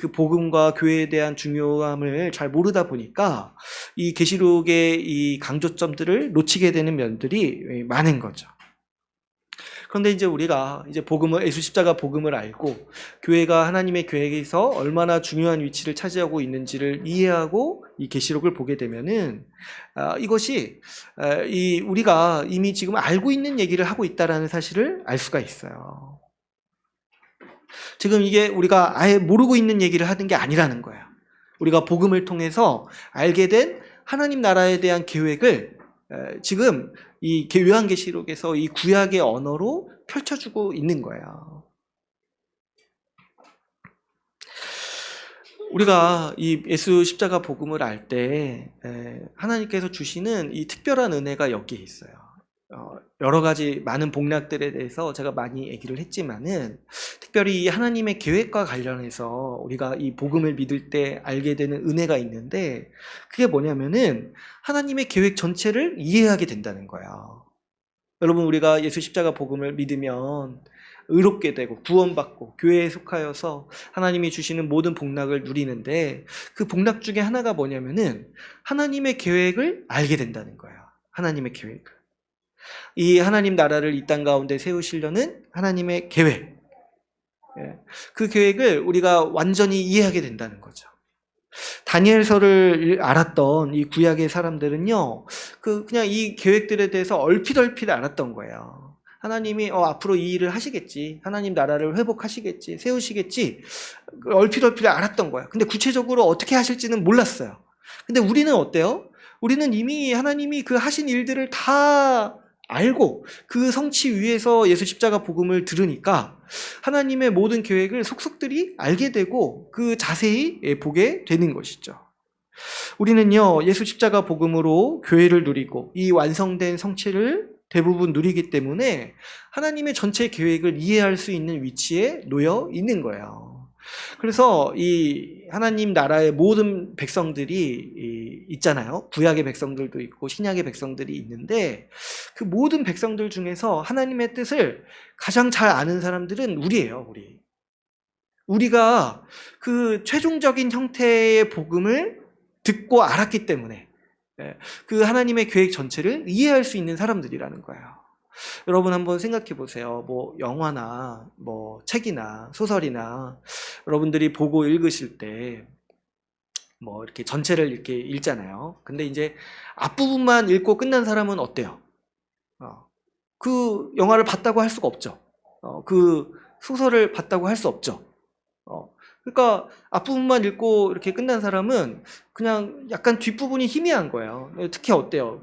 그 복음과 교회에 대한 중요함을 잘 모르다 보니까 이 계시록의 이 강조점들을 놓치게 되는 면들이 많은 거죠. 그런데 이제 우리가 이제 예수 십자가 복음을 알고 교회가 하나님의 계획에서 얼마나 중요한 위치를 차지하고 있는지를 이해하고 이 계시록을 보게 되면은 이것이 우리가 이미 지금 알고 있는 얘기를 하고 있다라는 사실을 알 수가 있어요. 지금 이게 우리가 아예 모르고 있는 얘기를 하는 게 아니라는 거예요. 우리가 복음을 통해서 알게 된 하나님 나라에 대한 계획을 지금 이 요한계시록에서 이 구약의 언어로 펼쳐주고 있는 거예요. 우리가 이 예수 십자가 복음을 알 때 하나님께서 주시는 이 특별한 은혜가 여기에 있어요. 여러 가지 많은 복락들에 대해서 제가 많이 얘기를 했지만은 특별히 이 하나님의 계획과 관련해서 우리가 이 복음을 믿을 때 알게 되는 은혜가 있는데 그게 뭐냐면은 하나님의 계획 전체를 이해하게 된다는 거예요. 여러분 우리가 예수 십자가 복음을 믿으면 의롭게 되고 구원받고 교회에 속하여서 하나님이 주시는 모든 복락을 누리는데 그 복락 중에 하나가 뭐냐면은 하나님의 계획을 알게 된다는 거예요. 하나님의 계획을. 이 하나님 나라를 이 땅 가운데 세우시려는 하나님의 계획. 그 계획을 우리가 완전히 이해하게 된다는 거죠. 다니엘서를 알았던 이 구약의 사람들은요, 그냥 이 계획들에 대해서 얼핏 알았던 거예요. 하나님이 앞으로 이 일을 하시겠지, 하나님 나라를 회복하시겠지, 세우시겠지, 얼핏 알았던 거예요. 근데 구체적으로 어떻게 하실지는 몰랐어요. 근데 우리는 어때요? 우리는 이미 하나님이 그 하신 일들을 다 알고 그 성취 위해서 예수 십자가 복음을 들으니까 하나님의 모든 계획을 속속들이 알게 되고 그 자세히 보게 되는 것이죠. 우리는요, 예수 십자가 복음으로 교회를 누리고 이 완성된 성취를 대부분 누리기 때문에 하나님의 전체 계획을 이해할 수 있는 위치에 놓여 있는 거예요. 그래서 이 하나님 나라의 모든 백성들이 있잖아요. 구약의 백성들도 있고 신약의 백성들이 있는데 그 모든 백성들 중에서 하나님의 뜻을 가장 잘 아는 사람들은 우리예요. 우리가 그 최종적인 형태의 복음을 듣고 알았기 때문에 그 하나님의 계획 전체를 이해할 수 있는 사람들이라는 거예요. 여러분 한번 생각해 보세요. 뭐 영화나 뭐 책이나 소설이나 여러분들이 보고 읽으실 때 뭐 이렇게 전체를 이렇게 읽잖아요. 근데 이제 앞부분만 읽고 끝난 사람은 어때요? 그 영화를 봤다고 할 수가 없죠. 그 소설을 봤다고 할 수 없죠. 그러니까 앞부분만 읽고 이렇게 끝난 사람은 그냥 약간 뒷부분이 희미한 거예요. 특히 어때요?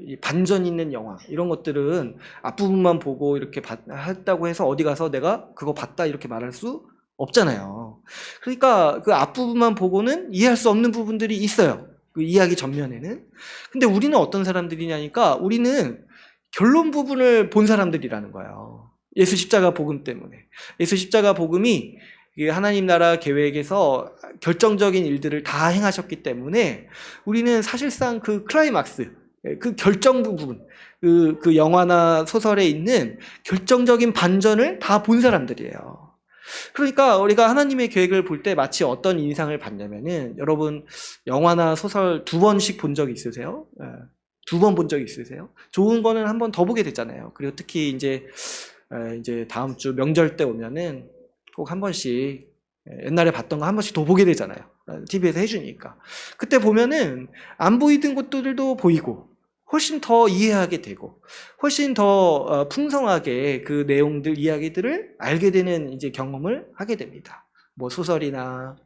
이 반전 있는 영화 이런 것들은 앞부분만 보고 이렇게 했다고 해서 어디 가서 내가 그거 봤다 이렇게 말할 수 없잖아요. 그러니까 그 앞부분만 보고는 이해할 수 없는 부분들이 있어요. 그 이야기 전면에는. 근데 우리는 어떤 사람들이냐니까 우리는 결론 부분을 본 사람들이라는 거예요. 예수 십자가 복음 때문에. 예수 십자가 복음이 하나님 나라 계획에서 결정적인 일들을 다 행하셨기 때문에 우리는 사실상 그 클라이막스, 그 결정 부분, 그 영화나 소설에 있는 결정적인 반전을 다 본 사람들이에요. 그러니까 우리가 하나님의 계획을 볼 때 마치 어떤 인상을 받냐면은 여러분 영화나 소설 2번씩 본 적 있으세요? 2번 본 적 있으세요? 좋은 거는 한 번 더 보게 되잖아요. 그리고 특히 이제 다음 주 명절 때 오면은 꼭 한 번씩 옛날에 봤던 거 한 번씩 더 보게 되잖아요. TV에서 해주니까. 그때 보면은 안 보이던 것들도 보이고 훨씬 더 이해하게 되고 훨씬 더 풍성하게 그 내용들, 이야기들을 알게 되는 이제 경험을 하게 됩니다. 뭐 소설이나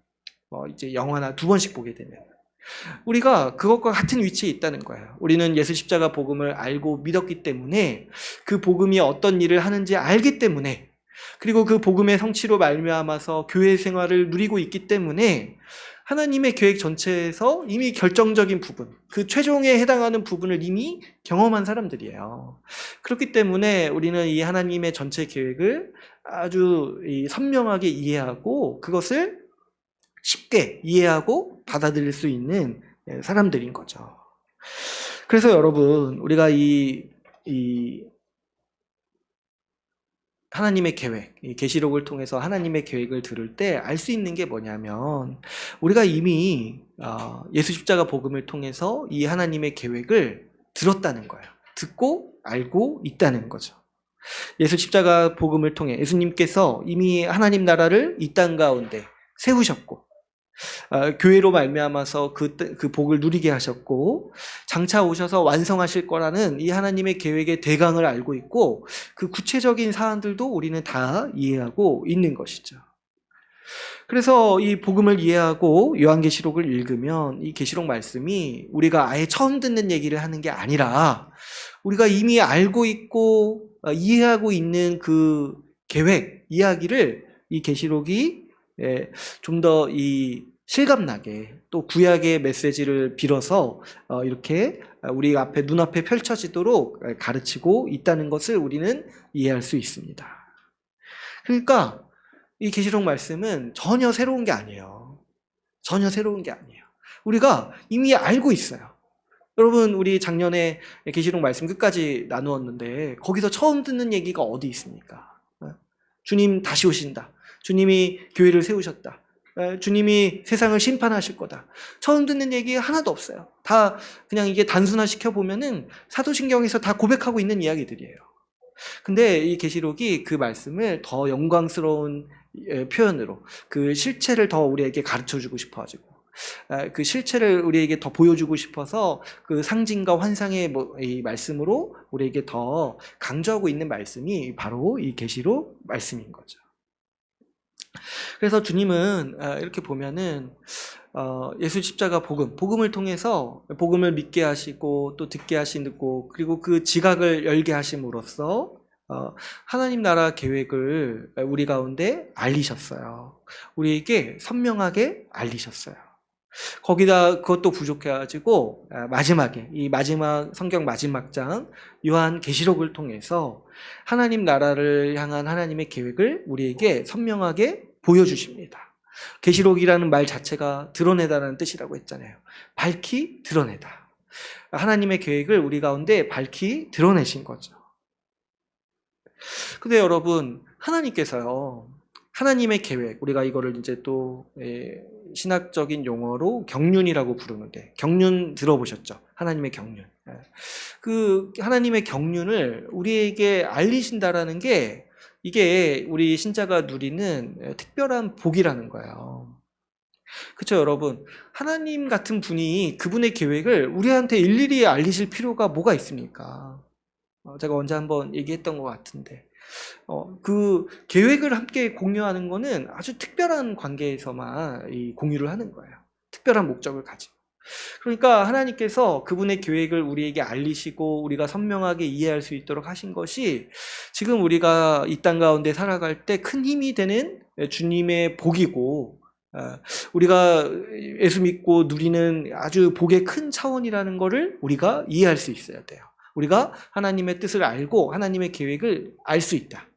뭐 이제 영화나 2번씩 보게 되면. 우리가 그것과 같은 위치에 있다는 거예요. 우리는 예수 십자가 복음을 알고 믿었기 때문에 그 복음이 어떤 일을 하는지 알기 때문에 그리고 그 복음의 성취로 말미암아서 교회 생활을 누리고 있기 때문에 하나님의 계획 전체에서 이미 결정적인 부분, 그 최종에 해당하는 부분을 이미 경험한 사람들이에요. 그렇기 때문에 우리는 이 하나님의 전체 계획을 아주 선명하게 이해하고 그것을 쉽게 이해하고 받아들일 수 있는 사람들인 거죠. 그래서 여러분, 우리가 이 하나님의 계획, 이 계시록을 통해서 하나님의 계획을 들을 때 알 수 있는 게 뭐냐면, 우리가 이미 예수 십자가 복음을 통해서 이 하나님의 계획을 들었다는 거예요. 듣고 알고 있다는 거죠. 예수 십자가 복음을 통해 예수님께서 이미 하나님 나라를 이 땅 가운데 세우셨고, 교회로 말미암아서 그 복을 누리게 하셨고, 장차 오셔서 완성하실 거라는 이 하나님의 계획의 대강을 알고 있고, 그 구체적인 사안들도 우리는 다 이해하고 있는 것이죠. 그래서 이 복음을 이해하고 요한계시록을 읽으면 이 계시록 말씀이 우리가 아예 처음 듣는 얘기를 하는 게 아니라, 우리가 이미 알고 있고 이해하고 있는 그 계획, 이야기를 이 계시록이 좀 더 이 실감나게, 또 구약의 메시지를 빌어서 이렇게 우리 앞에 눈앞에 펼쳐지도록 가르치고 있다는 것을 우리는 이해할 수 있습니다. 그러니까 이 계시록 말씀은 전혀 새로운 게 아니에요. 전혀 새로운 게 아니에요. 우리가 이미 알고 있어요. 여러분, 우리 작년에 계시록 말씀 끝까지 나누었는데 거기서 처음 듣는 얘기가 어디 있습니까? 주님 다시 오신다. 주님이 교회를 세우셨다. 주님이 세상을 심판하실 거다. 처음 듣는 얘기 하나도 없어요. 다 그냥 이게 단순화시켜 보면은 사도신경에서 다 고백하고 있는 이야기들이에요. 근데 이 계시록이 그 말씀을 더 영광스러운 표현으로, 그 실체를 더 우리에게 가르쳐주고 싶어가지고, 그 실체를 우리에게 더 보여주고 싶어서 그 상징과 환상의 이 말씀으로 우리에게 더 강조하고 있는 말씀이 바로 이 계시록 말씀인 거죠. 그래서 주님은 이렇게 보면은 예수 십자가 복음을 통해서 복음을 믿게 하시고 또 듣게 하시고, 그리고 그 지각을 열게 하심으로써 하나님 나라 계획을 우리 가운데 알리셨어요. 우리에게 선명하게 알리셨어요. 거기다 그것도 부족해가지고 마지막에 이 마지막 성경 마지막 장 요한 계시록을 통해서 하나님 나라를 향한 하나님의 계획을 우리에게 선명하게 보여주십니다. 계시록이라는 말 자체가 드러내다라는 뜻이라고 했잖아요. 밝히 드러내다. 하나님의 계획을 우리 가운데 밝히 드러내신 거죠. 근데 여러분, 하나님께서요, 하나님의 계획, 우리가 이거를 이제 또 신학적인 용어로 경륜이라고 부르는데, 경륜 들어보셨죠? 하나님의 경륜. 그 하나님의 경륜을 우리에게 알리신다라는 게, 이게 우리 신자가 누리는 특별한 복이라는 거예요. 그렇죠, 여러분? 하나님 같은 분이 그분의 계획을 우리한테 일일이 알리실 필요가 뭐가 있습니까? 제가 언제 한번 얘기했던 것 같은데, 그 계획을 함께 공유하는 거는 아주 특별한 관계에서만 이 공유를 하는 거예요. 특별한 목적을 가지고. 그러니까 하나님께서 그분의 계획을 우리에게 알리시고 우리가 선명하게 이해할 수 있도록 하신 것이 지금 우리가 이 땅 가운데 살아갈 때 큰 힘이 되는 주님의 복이고, 우리가 예수 믿고 누리는 아주 복의 큰 차원이라는 것을 우리가 이해할 수 있어야 돼요. 우리가 하나님의 뜻을 알고 하나님의 계획을 알 수 있다.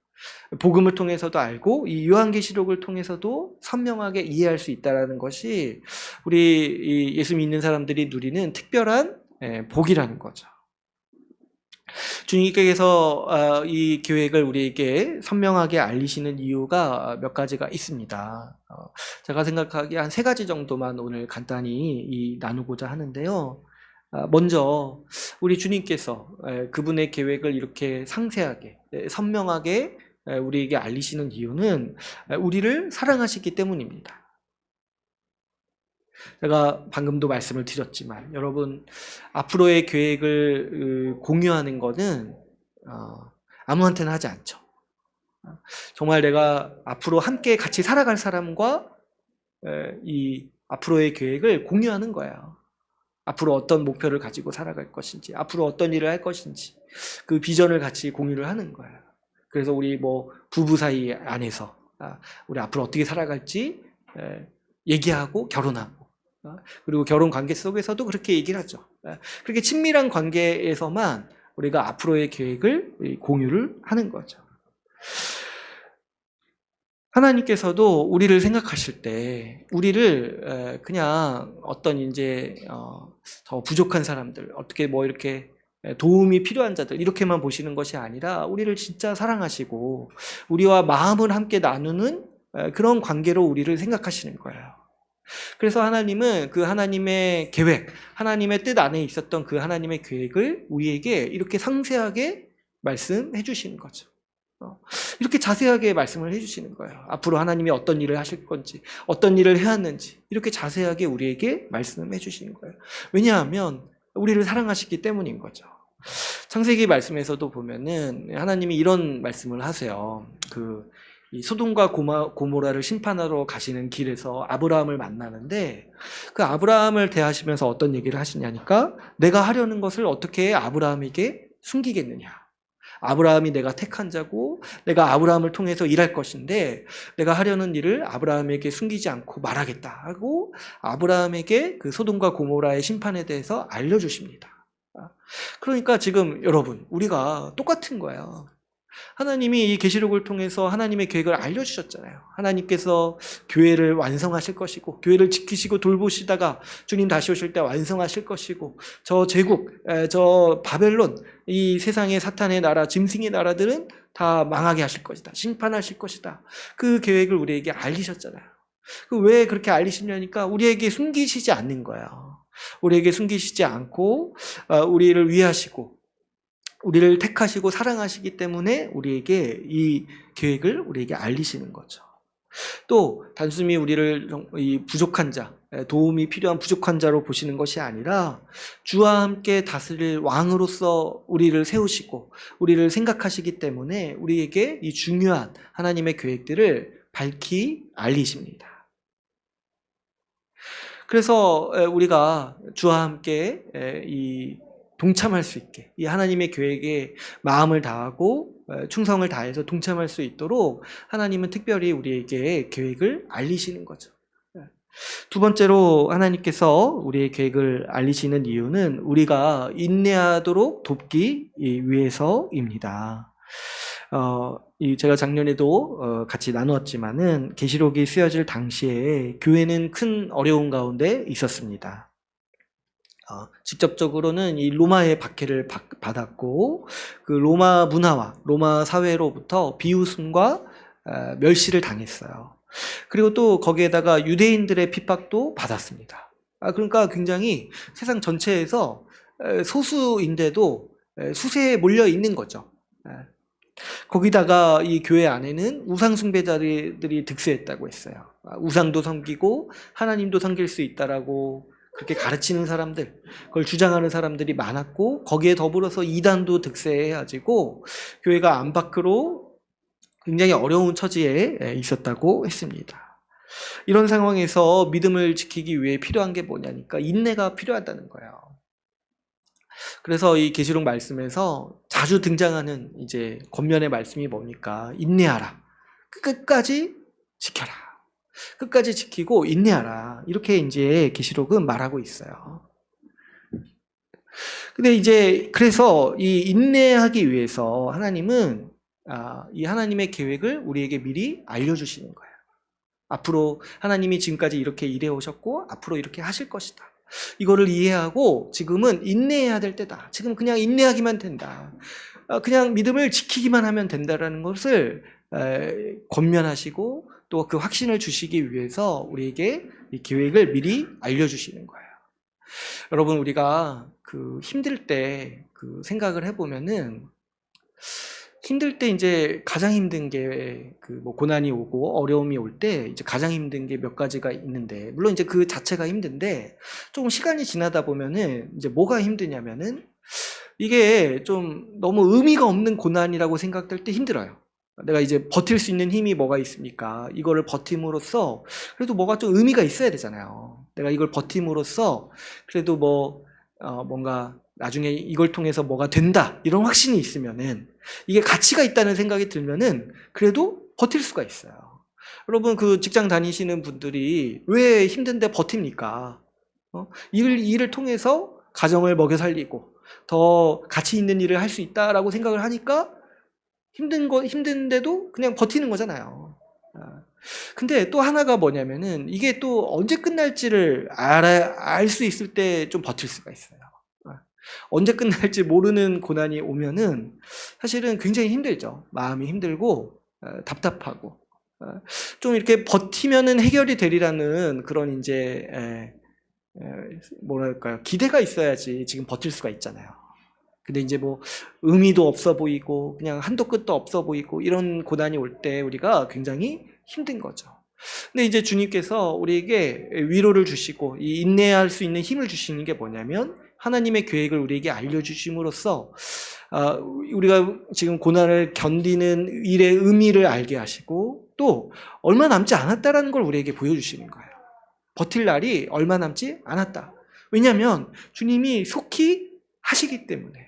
복음을 통해서도 알고 이 요한계시록을 통해서도 선명하게 이해할 수 있다는 것이 우리 예수 믿는 사람들이 누리는 특별한 복이라는 거죠. 주님께서 이 계획을 우리에게 선명하게 알리시는 이유가 몇 가지가 있습니다. 제가 생각하기에 한 3가지 정도만 오늘 간단히 나누고자 하는데요. 먼저 우리 주님께서 그분의 계획을 이렇게 상세하게 선명하게 우리에게 알리시는 이유는 우리를 사랑하시기 때문입니다. 제가 방금도 말씀을 드렸지만, 여러분, 앞으로의 계획을 공유하는 것은 아무한테나 하지 않죠. 정말 내가 앞으로 함께 같이 살아갈 사람과 이 앞으로의 계획을 공유하는 거예요. 앞으로 어떤 목표를 가지고 살아갈 것인지, 앞으로 어떤 일을 할 것인지, 그 비전을 같이 공유를 하는 거예요. 그래서 우리 부부 사이 안에서 우리 앞으로 어떻게 살아갈지 얘기하고 결혼하고, 그리고 결혼 관계 속에서도 그렇게 얘기를 하죠. 그렇게 친밀한 관계에서만 우리가 앞으로의 계획을 공유를 하는 거죠. 하나님께서도 우리를 생각하실 때 우리를 그냥 어떤 이제 더 부족한 사람들, 어떻게 뭐 이렇게 도움이 필요한 자들 이렇게만 보시는 것이 아니라 우리를 진짜 사랑하시고 우리와 마음을 함께 나누는 그런 관계로 우리를 생각하시는 거예요. 그래서 하나님은 그 하나님의 계획, 하나님의 뜻 안에 있었던 그 하나님의 계획을 우리에게 이렇게 상세하게 말씀해 주시는 거죠. 이렇게 자세하게 말씀을 해주시는 거예요. 앞으로 하나님이 어떤 일을 하실 건지, 어떤 일을 해왔는지 이렇게 자세하게 우리에게 말씀해 주시는 거예요. 왜냐하면 우리를 사랑하시기 때문인 거죠. 창세기 말씀에서도 보면은 하나님이 이런 말씀을 하세요. 이 소돔과 고모라를 심판하러 가시는 길에서 아브라함을 만나는데 그 아브라함을 대하시면서 어떤 얘기를 하시냐니까 내가 하려는 것을 어떻게 아브라함에게 숨기겠느냐. 아브라함이 내가 택한 자고 내가 아브라함을 통해서 일할 것인데 내가 하려는 일을 아브라함에게 숨기지 않고 말하겠다 하고 아브라함에게 그 소돔과 고모라의 심판에 대해서 알려주십니다. 그러니까 지금 여러분 우리가 똑같은 거예요. 하나님이 이 계시록을 통해서 하나님의 계획을 알려주셨잖아요. 하나님께서 교회를 완성하실 것이고 교회를 지키시고 돌보시다가 주님 다시 오실 때 완성하실 것이고 저 제국, 저 바벨론, 이 세상의 사탄의 나라, 짐승의 나라들은 다 망하게 하실 것이다. 심판하실 것이다. 그 계획을 우리에게 알리셨잖아요. 왜 그렇게 알리시냐니까 우리에게 숨기시지 않는 거예요. 우리에게 숨기시지 않고 우리를 위하시고 우리를 택하시고 사랑하시기 때문에 우리에게 이 계획을 우리에게 알리시는 거죠. 또 단순히 우리를 이 부족한 자, 도움이 필요한 부족한 자로 보시는 것이 아니라 주와 함께 다스릴 왕으로서 우리를 세우시고 우리를 생각하시기 때문에 우리에게 이 중요한 하나님의 계획들을 밝히 알리십니다. 그래서 우리가 주와 함께 동참할 수 있게 이 하나님의 계획에 마음을 다하고 충성을 다해서 동참할 수 있도록 하나님은 특별히 우리에게 계획을 알리시는 거죠. 두 번째로 하나님께서 우리의 계획을 알리시는 이유는 우리가 인내하도록 돕기 위해서입니다. 제가 작년에도 같이 나누었지만은 계시록이 쓰여질 당시에 교회는 큰 어려움 가운데 있었습니다. 직접적으로는 이 로마의 박해를 받았고 그 로마 문화와 로마 사회로부터 비웃음과 멸시를 당했어요. 그리고 또 거기에다가 유대인들의 핍박도 받았습니다. 그러니까 굉장히 세상 전체에서 소수인데도 수세에 몰려 있는 거죠. 거기다가 이 교회 안에는 우상 숭배자들이 득세했다고 했어요. 우상도 섬기고 하나님도 섬길 수 있다라고 그렇게 가르치는 사람들, 그걸 주장하는 사람들이 많았고 거기에 더불어서 이단도 득세해가지고 교회가 안팎으로 굉장히 어려운 처지에 있었다고 했습니다. 이런 상황에서 믿음을 지키기 위해 필요한 게 뭐냐니까 인내가 필요하다는 거예요. 그래서 이 계시록 말씀에서 자주 등장하는 이제 겉면의 말씀이 뭡니까? 인내하라. 끝까지 지켜라. 끝까지 지키고 인내하라. 이렇게 이제 계시록은 말하고 있어요. 근데 이제 그래서 이 인내하기 위해서 하나님은 이 하나님의 계획을 우리에게 미리 알려주시는 거예요. 앞으로 하나님이 지금까지 이렇게 일해 오셨고 앞으로 이렇게 하실 것이다. 이거를 이해하고 지금은 인내해야 될 때다. 지금 그냥 인내하기만 된다. 그냥 믿음을 지키기만 하면 된다라는 것을 권면하시고 또 그 확신을 주시기 위해서 우리에게 이 계획을 미리 알려주시는 거예요. 여러분 우리가 힘들 때 생각을 해보면은 힘들 때 이제 가장 힘든 게 뭐 고난이 오고 어려움이 올 때 이제 가장 힘든 게 몇 가지가 있는데 물론 이제 그 자체가 힘든데 조금 시간이 지나다 보면은 이제 뭐가 힘드냐면은 이게 좀 너무 의미가 없는 고난이라고 생각될 때 힘들어요. 내가 이제 버틸 수 있는 힘이 뭐가 있습니까? 이거를 버팀으로써 그래도 뭐가 좀 의미가 있어야 되잖아요. 내가 이걸 버팀으로써 그래도 뭔가 나중에 이걸 통해서 뭐가 된다 이런 확신이 있으면은 이게 가치가 있다는 생각이 들면은 그래도 버틸 수가 있어요. 여러분 직장 다니시는 분들이 왜 힘든데 버팁니까? 일을 통해서 가정을 먹여 살리고 더 가치 있는 일을 할 수 있다라고 생각을 하니까 힘든데도 그냥 버티는 거잖아요. 근데 또 하나가 뭐냐면은 이게 또 언제 끝날지를 알 수 있을 때 좀 버틸 수가 있어요. 언제 끝날지 모르는 고난이 오면은 사실은 굉장히 힘들죠. 마음이 힘들고 답답하고 좀 이렇게 버티면은 해결이 되리라는 그런 이제 뭐랄까요, 기대가 있어야지 지금 버틸 수가 있잖아요. 근데 이제 뭐 의미도 없어 보이고 그냥 한도 끝도 없어 보이고 이런 고난이 올 때 우리가 굉장히 힘든 거죠. 근데 이제 주님께서 우리에게 위로를 주시고 이 인내할 수 있는 힘을 주시는 게 뭐냐면 하나님의 계획을 우리에게 알려주심으로써 우리가 지금 고난을 견디는 일의 의미를 알게 하시고 또 얼마 남지 않았다라는 걸 우리에게 보여주시는 거예요. 버틸 날이 얼마 남지 않았다. 왜냐하면 주님이 속히 하시기 때문에.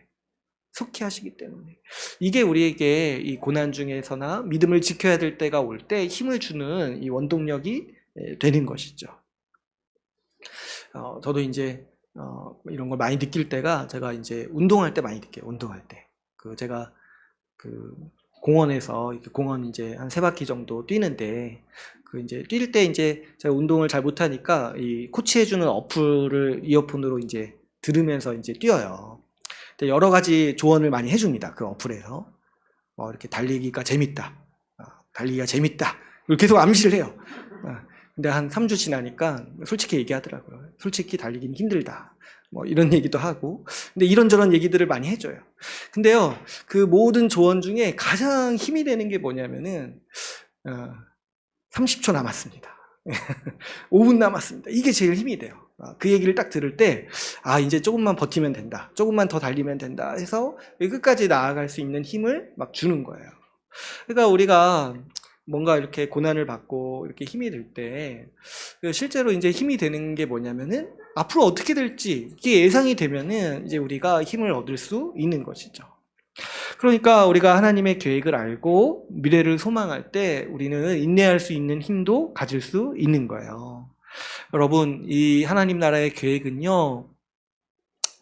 속히 하시기 때문에. 이게 우리에게 이 고난 중에서나 믿음을 지켜야 될 때가 올 때 힘을 주는 이 원동력이 되는 것이죠. 저도 이제 이런 걸 많이 느낄 때가 제가 이제 운동할 때 많이 느껴요. 운동할 때. 제가 공원에서 공원 이제 한 3바퀴 정도 뛰는데 이제 뛸 때 이제 제가 운동을 잘 못하니까 이 코치해주는 어플을 이어폰으로 이제 들으면서 이제 뛰어요. 여러 가지 조언을 많이 해줍니다. 그 어플에서. 이렇게 달리기가 재밌다. 달리기가 재밌다. 이걸 계속 암시를 해요. 근데 한 3주 지나니까 솔직히 얘기하더라고요. 솔직히 달리기는 힘들다. 뭐 이런 얘기도 하고. 근데 이런저런 얘기들을 많이 해줘요. 근데요, 그 모든 조언 중에 가장 힘이 되는 게 뭐냐면은, 30초 남았습니다. 5분 남았습니다. 이게 제일 힘이 돼요. 그 얘기를 딱 들을 때, 이제 조금만 버티면 된다. 조금만 더 달리면 된다. 해서 끝까지 나아갈 수 있는 힘을 막 주는 거예요. 그러니까 우리가 뭔가 이렇게 고난을 받고 이렇게 힘이 들 때, 실제로 이제 힘이 되는 게 뭐냐면은, 앞으로 어떻게 될지, 이게 예상이 되면은 이제 우리가 힘을 얻을 수 있는 것이죠. 그러니까 우리가 하나님의 계획을 알고 미래를 소망할 때 우리는 인내할 수 있는 힘도 가질 수 있는 거예요. 여러분, 이 하나님 나라의 계획은요,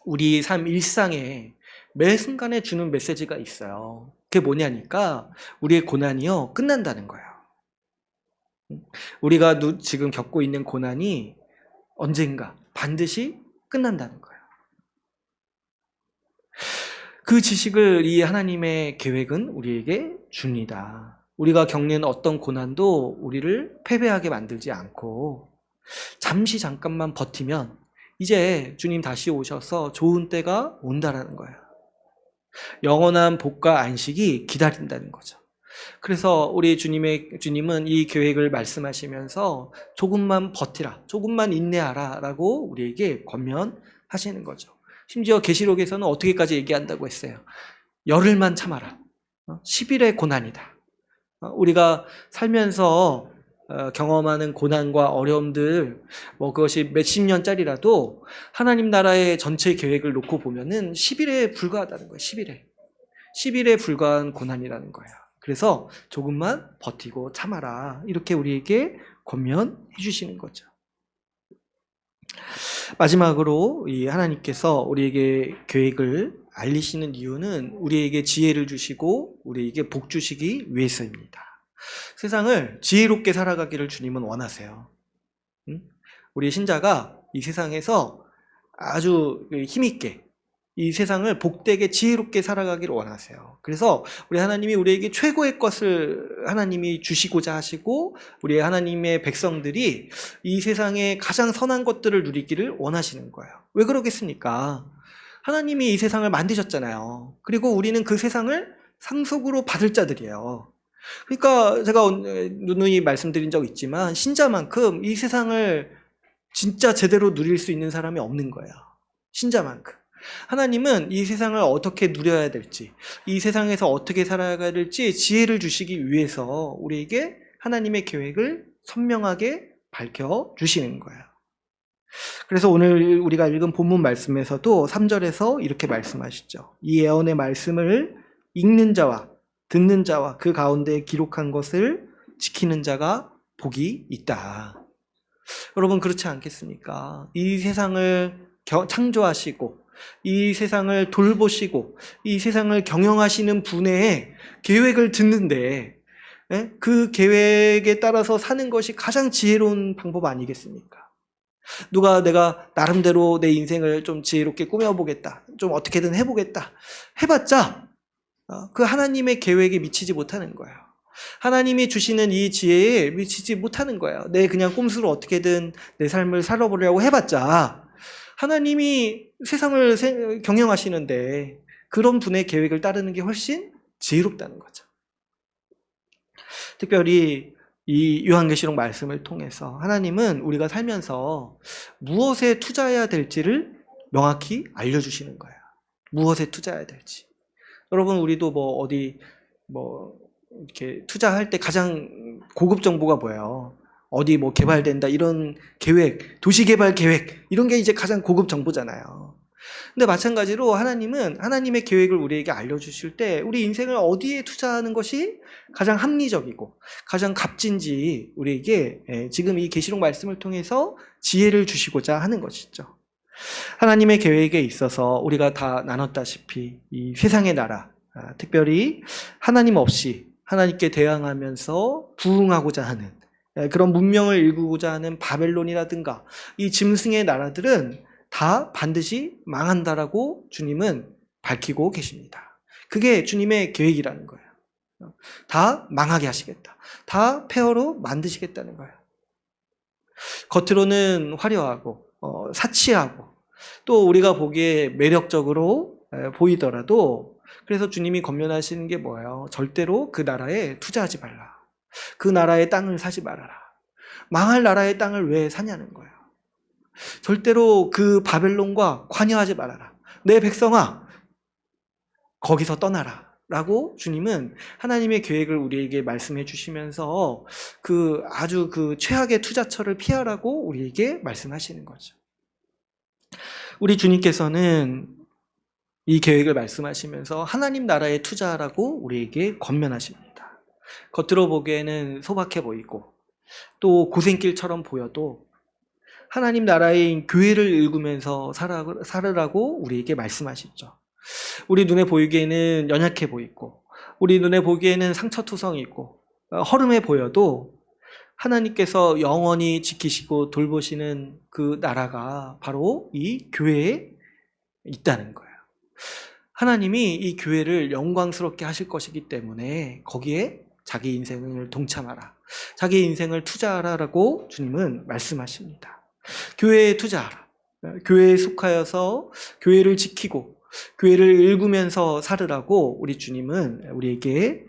우리 삶 일상에 매 순간에 주는 메시지가 있어요. 그게 뭐냐니까 우리의 고난이요, 끝난다는 거예요. 우리가 지금 겪고 있는 고난이 언젠가 반드시 끝난다는 거예요. 그 지식을 이 하나님의 계획은 우리에게 줍니다. 우리가 겪는 어떤 고난도 우리를 패배하게 만들지 않고 잠깐만 버티면 이제 주님 다시 오셔서 좋은 때가 온다라는 거예요. 영원한 복과 안식이 기다린다는 거죠. 그래서 우리 주님은 이 계획을 말씀하시면서 조금만 버티라, 조금만 인내하라 라고 우리에게 권면하시는 거죠. 심지어 계시록에서는 어떻게까지 얘기한다고 했어요. 열흘만 참아라. 10일의 고난이다. 우리가 살면서 경험하는 고난과 어려움들, 그것이 몇십 년짜리라도 하나님 나라의 전체 계획을 놓고 보면은 10일에 불과하다는 거예요. 10일에 불과한 고난이라는 거예요. 그래서 조금만 버티고 참아라. 이렇게 우리에게 권면해 주시는 거죠. 마지막으로 이 하나님께서 우리에게 계획을 알리시는 이유는 우리에게 지혜를 주시고 우리에게 복 주시기 위해서입니다. 세상을 지혜롭게 살아가기를 주님은 원하세요. 우리 신자가 이 세상에서 아주 힘있게 이 세상을 복되게 지혜롭게 살아가기를 원하세요. 그래서 우리 하나님이 우리에게 최고의 것을 하나님이 주시고자 하시고 우리 하나님의 백성들이 이 세상의 가장 선한 것들을 누리기를 원하시는 거예요. 왜 그러겠습니까? 하나님이 이 세상을 만드셨잖아요. 그리고 우리는 그 세상을 상속으로 받을 자들이에요. 그러니까 제가 누누이 말씀드린 적 있지만 신자만큼 이 세상을 진짜 제대로 누릴 수 있는 사람이 없는 거예요. 신자만큼. 하나님은 이 세상을 어떻게 누려야 될지, 이 세상에서 어떻게 살아가야 될지 지혜를 주시기 위해서 우리에게 하나님의 계획을 선명하게 밝혀주시는 거예요. 그래서 오늘 우리가 읽은 본문 말씀에서도 3절에서 이렇게 말씀하시죠. 이 예언의 말씀을 읽는 자와 듣는 자와 그 가운데 기록한 것을 지키는 자가 복이 있다. 여러분 그렇지 않겠습니까? 이 세상을 창조하시고 이 세상을 돌보시고 이 세상을 경영하시는 분의 계획을 듣는데 예? 그 계획에 따라서 사는 것이 가장 지혜로운 방법 아니겠습니까? 누가 내가 나름대로 내 인생을 좀 지혜롭게 꾸며보겠다, 좀 어떻게든 해보겠다 해봤자 그 하나님의 계획에 미치지 못하는 거예요. 하나님이 주시는 이 지혜에 미치지 못하는 거예요. 내 그냥 꼼수로 어떻게든 내 삶을 살아보려고 해봤자 하나님이 세상을 경영하시는데 그런 분의 계획을 따르는 게 훨씬 지혜롭다는 거죠. 특별히 이 요한계시록 말씀을 통해서 하나님은 우리가 살면서 무엇에 투자해야 될지를 명확히 알려주시는 거예요. 무엇에 투자해야 될지. 여러분, 우리도 어디 이렇게 투자할 때 가장 고급 정보가 뭐예요? 어디 개발된다 이런 계획, 도시개발 계획 이런 게 이제 가장 고급 정보잖아요. 근데 마찬가지로 하나님은 하나님의 계획을 우리에게 알려주실 때 우리 인생을 어디에 투자하는 것이 가장 합리적이고 가장 값진지 우리에게 지금 이 계시록 말씀을 통해서 지혜를 주시고자 하는 것이죠. 하나님의 계획에 있어서 우리가 다 나눴다시피 이 세상의 나라, 특별히 하나님 없이 하나님께 대항하면서 부응하고자 하는 그런 문명을 일구고자 하는 바벨론이라든가 이 짐승의 나라들은 다 반드시 망한다라고 주님은 밝히고 계십니다. 그게 주님의 계획이라는 거예요. 다 망하게 하시겠다. 다 폐허로 만드시겠다는 거예요. 겉으로는 화려하고 사치하고 또 우리가 보기에 매력적으로 보이더라도 그래서 주님이 권면하시는 게 뭐예요? 절대로 그 나라에 투자하지 말라. 그 나라의 땅을 사지 말아라. 망할 나라의 땅을 왜 사냐는 거예요. 절대로 그 바벨론과 관여하지 말아라. 내 백성아, 거기서 떠나라. 라고 주님은 하나님의 계획을 우리에게 말씀해 주시면서 아주 최악의 투자처를 피하라고 우리에게 말씀하시는 거죠. 우리 주님께서는 이 계획을 말씀하시면서 하나님 나라에 투자하라고 우리에게 권면하십니다. 겉으로 보기에는 소박해 보이고 또 고생길처럼 보여도 하나님 나라의 교회를 일구면서 살으라고 우리에게 말씀하시죠. 우리 눈에 보이기에는 연약해 보이고 우리 눈에 보기에는 상처투성이 있고 허름해 보여도 하나님께서 영원히 지키시고 돌보시는 그 나라가 바로 이 교회에 있다는 거예요. 하나님이 이 교회를 영광스럽게 하실 것이기 때문에 거기에 자기 인생을 동참하라. 자기 인생을 투자하라라고 주님은 말씀하십니다. 교회에 투자하라. 교회에 속하여서 교회를 지키고 교회를 일구면서 살으라고 우리 주님은 우리에게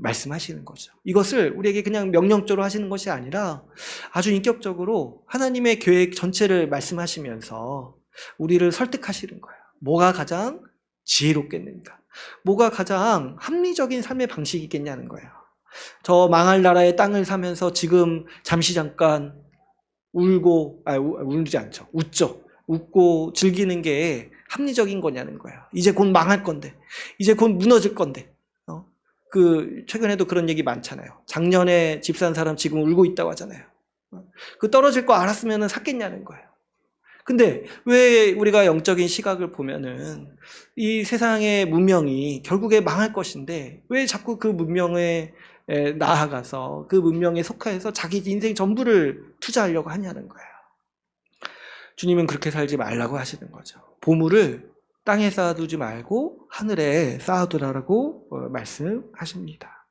말씀하시는 거죠. 이것을 우리에게 그냥 명령적으로 하시는 것이 아니라 아주 인격적으로 하나님의 계획 전체를 말씀하시면서 우리를 설득하시는 거예요. 뭐가 가장 지혜롭겠는가? 뭐가 가장 합리적인 삶의 방식이겠냐는 거예요. 저 망할 나라의 땅을 사면서 지금 잠시 잠깐 울지 않죠. 웃고 즐기는 게 합리적인 거냐는 거예요. 이제 곧 망할 건데, 이제 곧 무너질 건데. 최근에도 그런 얘기 많잖아요. 작년에 집 산 사람 지금 울고 있다고 하잖아요. 떨어질 거 알았으면 샀겠냐는 거예요. 근데 왜 우리가 영적인 시각을 보면은 이 세상의 문명이 결국에 망할 것인데 왜 자꾸 그 문명에 나아가서 그 문명에 속하여서 자기 인생 전부를 투자하려고 하냐는 거예요. 주님은 그렇게 살지 말라고 하시는 거죠. 보물을 땅에 쌓아두지 말고 하늘에 쌓아두라고 말씀하십니다.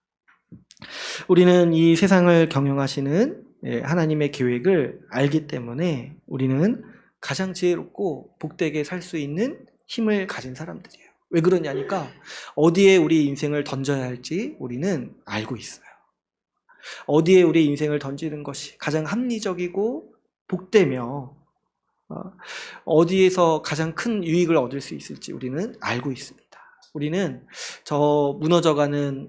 우리는 이 세상을 경영하시는 하나님의 계획을 알기 때문에 우리는 가장 지혜롭고 복되게 살 수 있는 힘을 가진 사람들이에요. 왜 그러냐니까 어디에 우리 인생을 던져야 할지 우리는 알고 있어요. 어디에 우리 인생을 던지는 것이 가장 합리적이고 복되며 어디에서 가장 큰 유익을 얻을 수 있을지 우리는 알고 있습니다. 우리는 저 무너져가는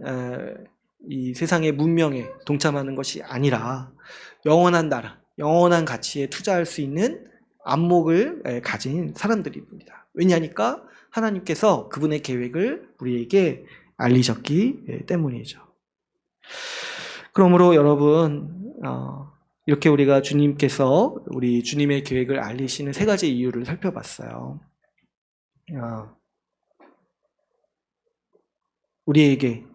이 세상의 문명에 동참하는 것이 아니라 영원한 나라, 영원한 가치에 투자할 수 있는 안목을 가진 사람들입니다. 왜냐하니까 하나님께서 그분의 계획을 우리에게 알리셨기 때문이죠. 그러므로 여러분 이렇게 우리가 주님께서 우리 주님의 계획을 알리시는 세 가지 이유를 살펴봤어요. 우리에게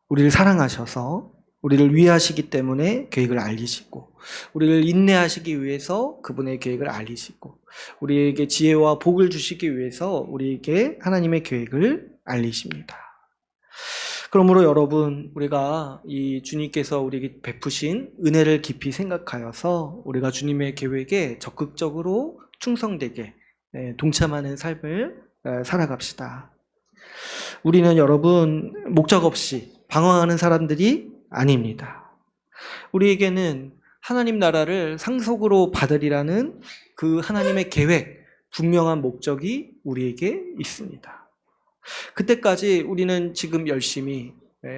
우리를 사랑하셔서 우리를 위하시기 때문에 계획을 알리시고, 우리를 인내하시기 위해서 그분의 계획을 알리시고, 우리에게 지혜와 복을 주시기 위해서 우리에게 하나님의 계획을 알리십니다. 그러므로 여러분, 우리가 이 주님께서 우리에게 베푸신 은혜를 깊이 생각하여서 우리가 주님의 계획에 적극적으로 충성되게 동참하는 삶을 살아갑시다. 우리는 여러분, 목적 없이 방황하는 사람들이 아닙니다. 우리에게는 하나님 나라를 상속으로 받으리라는 그 하나님의 계획, 분명한 목적이 우리에게 있습니다. 그때까지 우리는 지금 열심히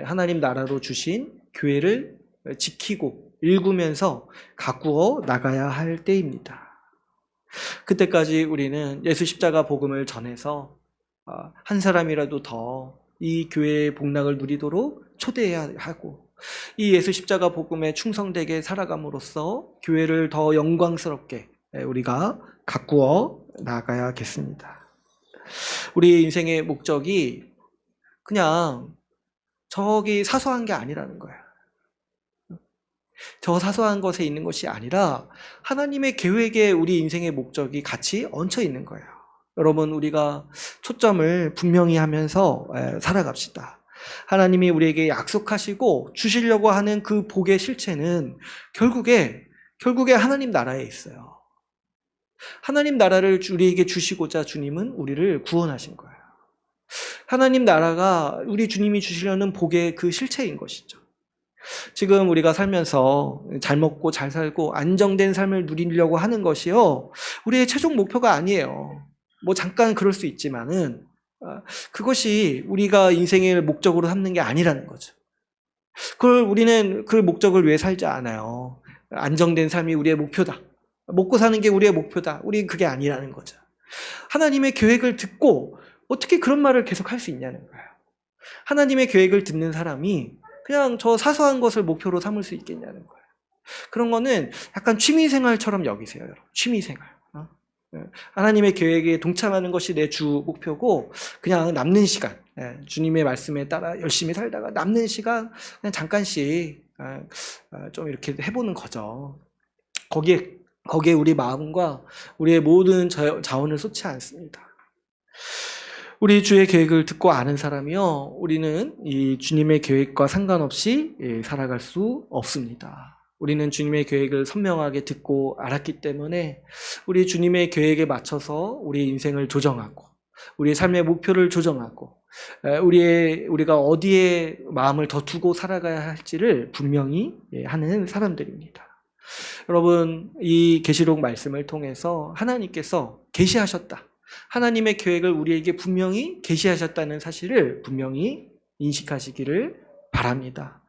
하나님 나라로 주신 교회를 지키고 일구면서 가꾸어 나가야 할 때입니다. 그때까지 우리는 예수 십자가 복음을 전해서 한 사람이라도 더 이 교회의 복락을 누리도록 초대해야 하고, 이 예수 십자가 복음에 충성되게 살아감으로써 교회를 더 영광스럽게 우리가 가꾸어 나가야겠습니다. 우리 인생의 목적이 그냥 저기 사소한 게 아니라는 거예요. 저 사소한 것에 있는 것이 아니라 하나님의 계획에 우리 인생의 목적이 같이 얹혀 있는 거예요. 여러분, 우리가 초점을 분명히 하면서 살아갑시다. 하나님이 우리에게 약속하시고 주시려고 하는 그 복의 실체는 결국에 하나님 나라에 있어요. 하나님 나라를 우리에게 주시고자 주님은 우리를 구원하신 거예요. 하나님 나라가 우리 주님이 주시려는 복의 그 실체인 것이죠. 지금 우리가 살면서 잘 먹고 잘 살고 안정된 삶을 누리려고 하는 것이요, 우리의 최종 목표가 아니에요. 뭐 잠깐 그럴 수 있지만은 그것이 우리가 인생의 목적으로 삼는 게 아니라는 거죠. 우리는 그 목적을 위해 살지 않아요. 안정된 삶이 우리의 목표다. 먹고 사는 게 우리의 목표다. 우리는 그게 아니라는 거죠. 하나님의 계획을 듣고 어떻게 그런 말을 계속 할 수 있냐는 거예요. 하나님의 계획을 듣는 사람이 그냥 저 사소한 것을 목표로 삼을 수 있겠냐는 거예요. 그런 거는 약간 취미생활처럼 여기세요, 여러분. 취미생활. 하나님의 계획에 동참하는 것이 내 주 목표고, 그냥 남는 시간, 주님의 말씀에 따라 열심히 살다가 남는 시간 그냥 잠깐씩 좀 이렇게 해보는 거죠. 거기에 우리 마음과 우리의 모든 자원을 쏟지 않습니다. 우리 주의 계획을 듣고 아는 사람이요, 우리는 이 주님의 계획과 상관없이 살아갈 수 없습니다. 우리는 주님의 계획을 선명하게 듣고 알았기 때문에 우리 주님의 계획에 맞춰서 우리 인생을 조정하고, 우리의 삶의 목표를 조정하고, 우리가 어디에 마음을 더 두고 살아가야 할지를 분명히 하는 사람들입니다. 여러분, 이 계시록 말씀을 통해서 하나님께서 계시하셨다. 하나님의 계획을 우리에게 분명히 계시하셨다는 사실을 분명히 인식하시기를 바랍니다.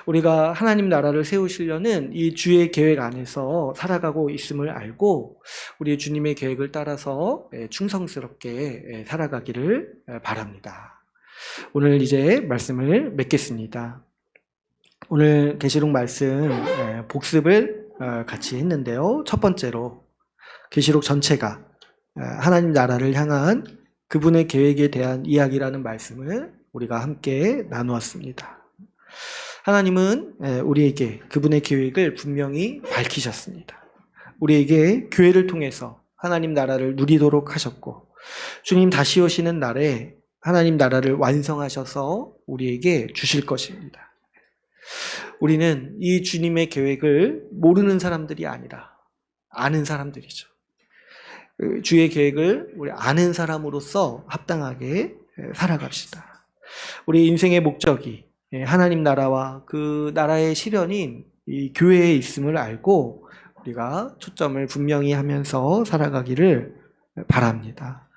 우리가 하나님 나라를 세우시려는 이 주의 계획 안에서 살아가고 있음을 알고 우리 주님의 계획을 따라서 충성스럽게 살아가기를 바랍니다. 오늘 이제 말씀을 맺겠습니다. 오늘 계시록 말씀 복습을 같이 했는데요. 첫 번째로 계시록 전체가 하나님 나라를 향한 그분의 계획에 대한 이야기라는 말씀을 우리가 함께 나누었습니다. 하나님은 우리에게 그분의 계획을 분명히 밝히셨습니다. 우리에게 교회를 통해서 하나님 나라를 누리도록 하셨고, 주님 다시 오시는 날에 하나님 나라를 완성하셔서 우리에게 주실 것입니다. 우리는 이 주님의 계획을 모르는 사람들이 아니라 아는 사람들이죠. 주의 계획을 우리 아는 사람으로서 합당하게 살아갑시다. 우리 인생의 목적이 하나님 나라와 그 나라의 실현인 이 교회에 있음을 알고 우리가 초점을 분명히 하면서 살아가기를 바랍니다.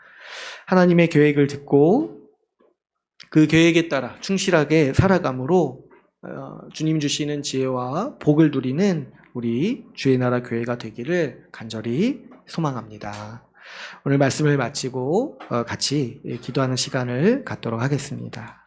하나님의 계획을 듣고 그 계획에 따라 충실하게 살아감으로 주님 주시는 지혜와 복을 누리는 우리 주의 나라 교회가 되기를 간절히 소망합니다. 오늘 말씀을 마치고 같이 기도하는 시간을 갖도록 하겠습니다.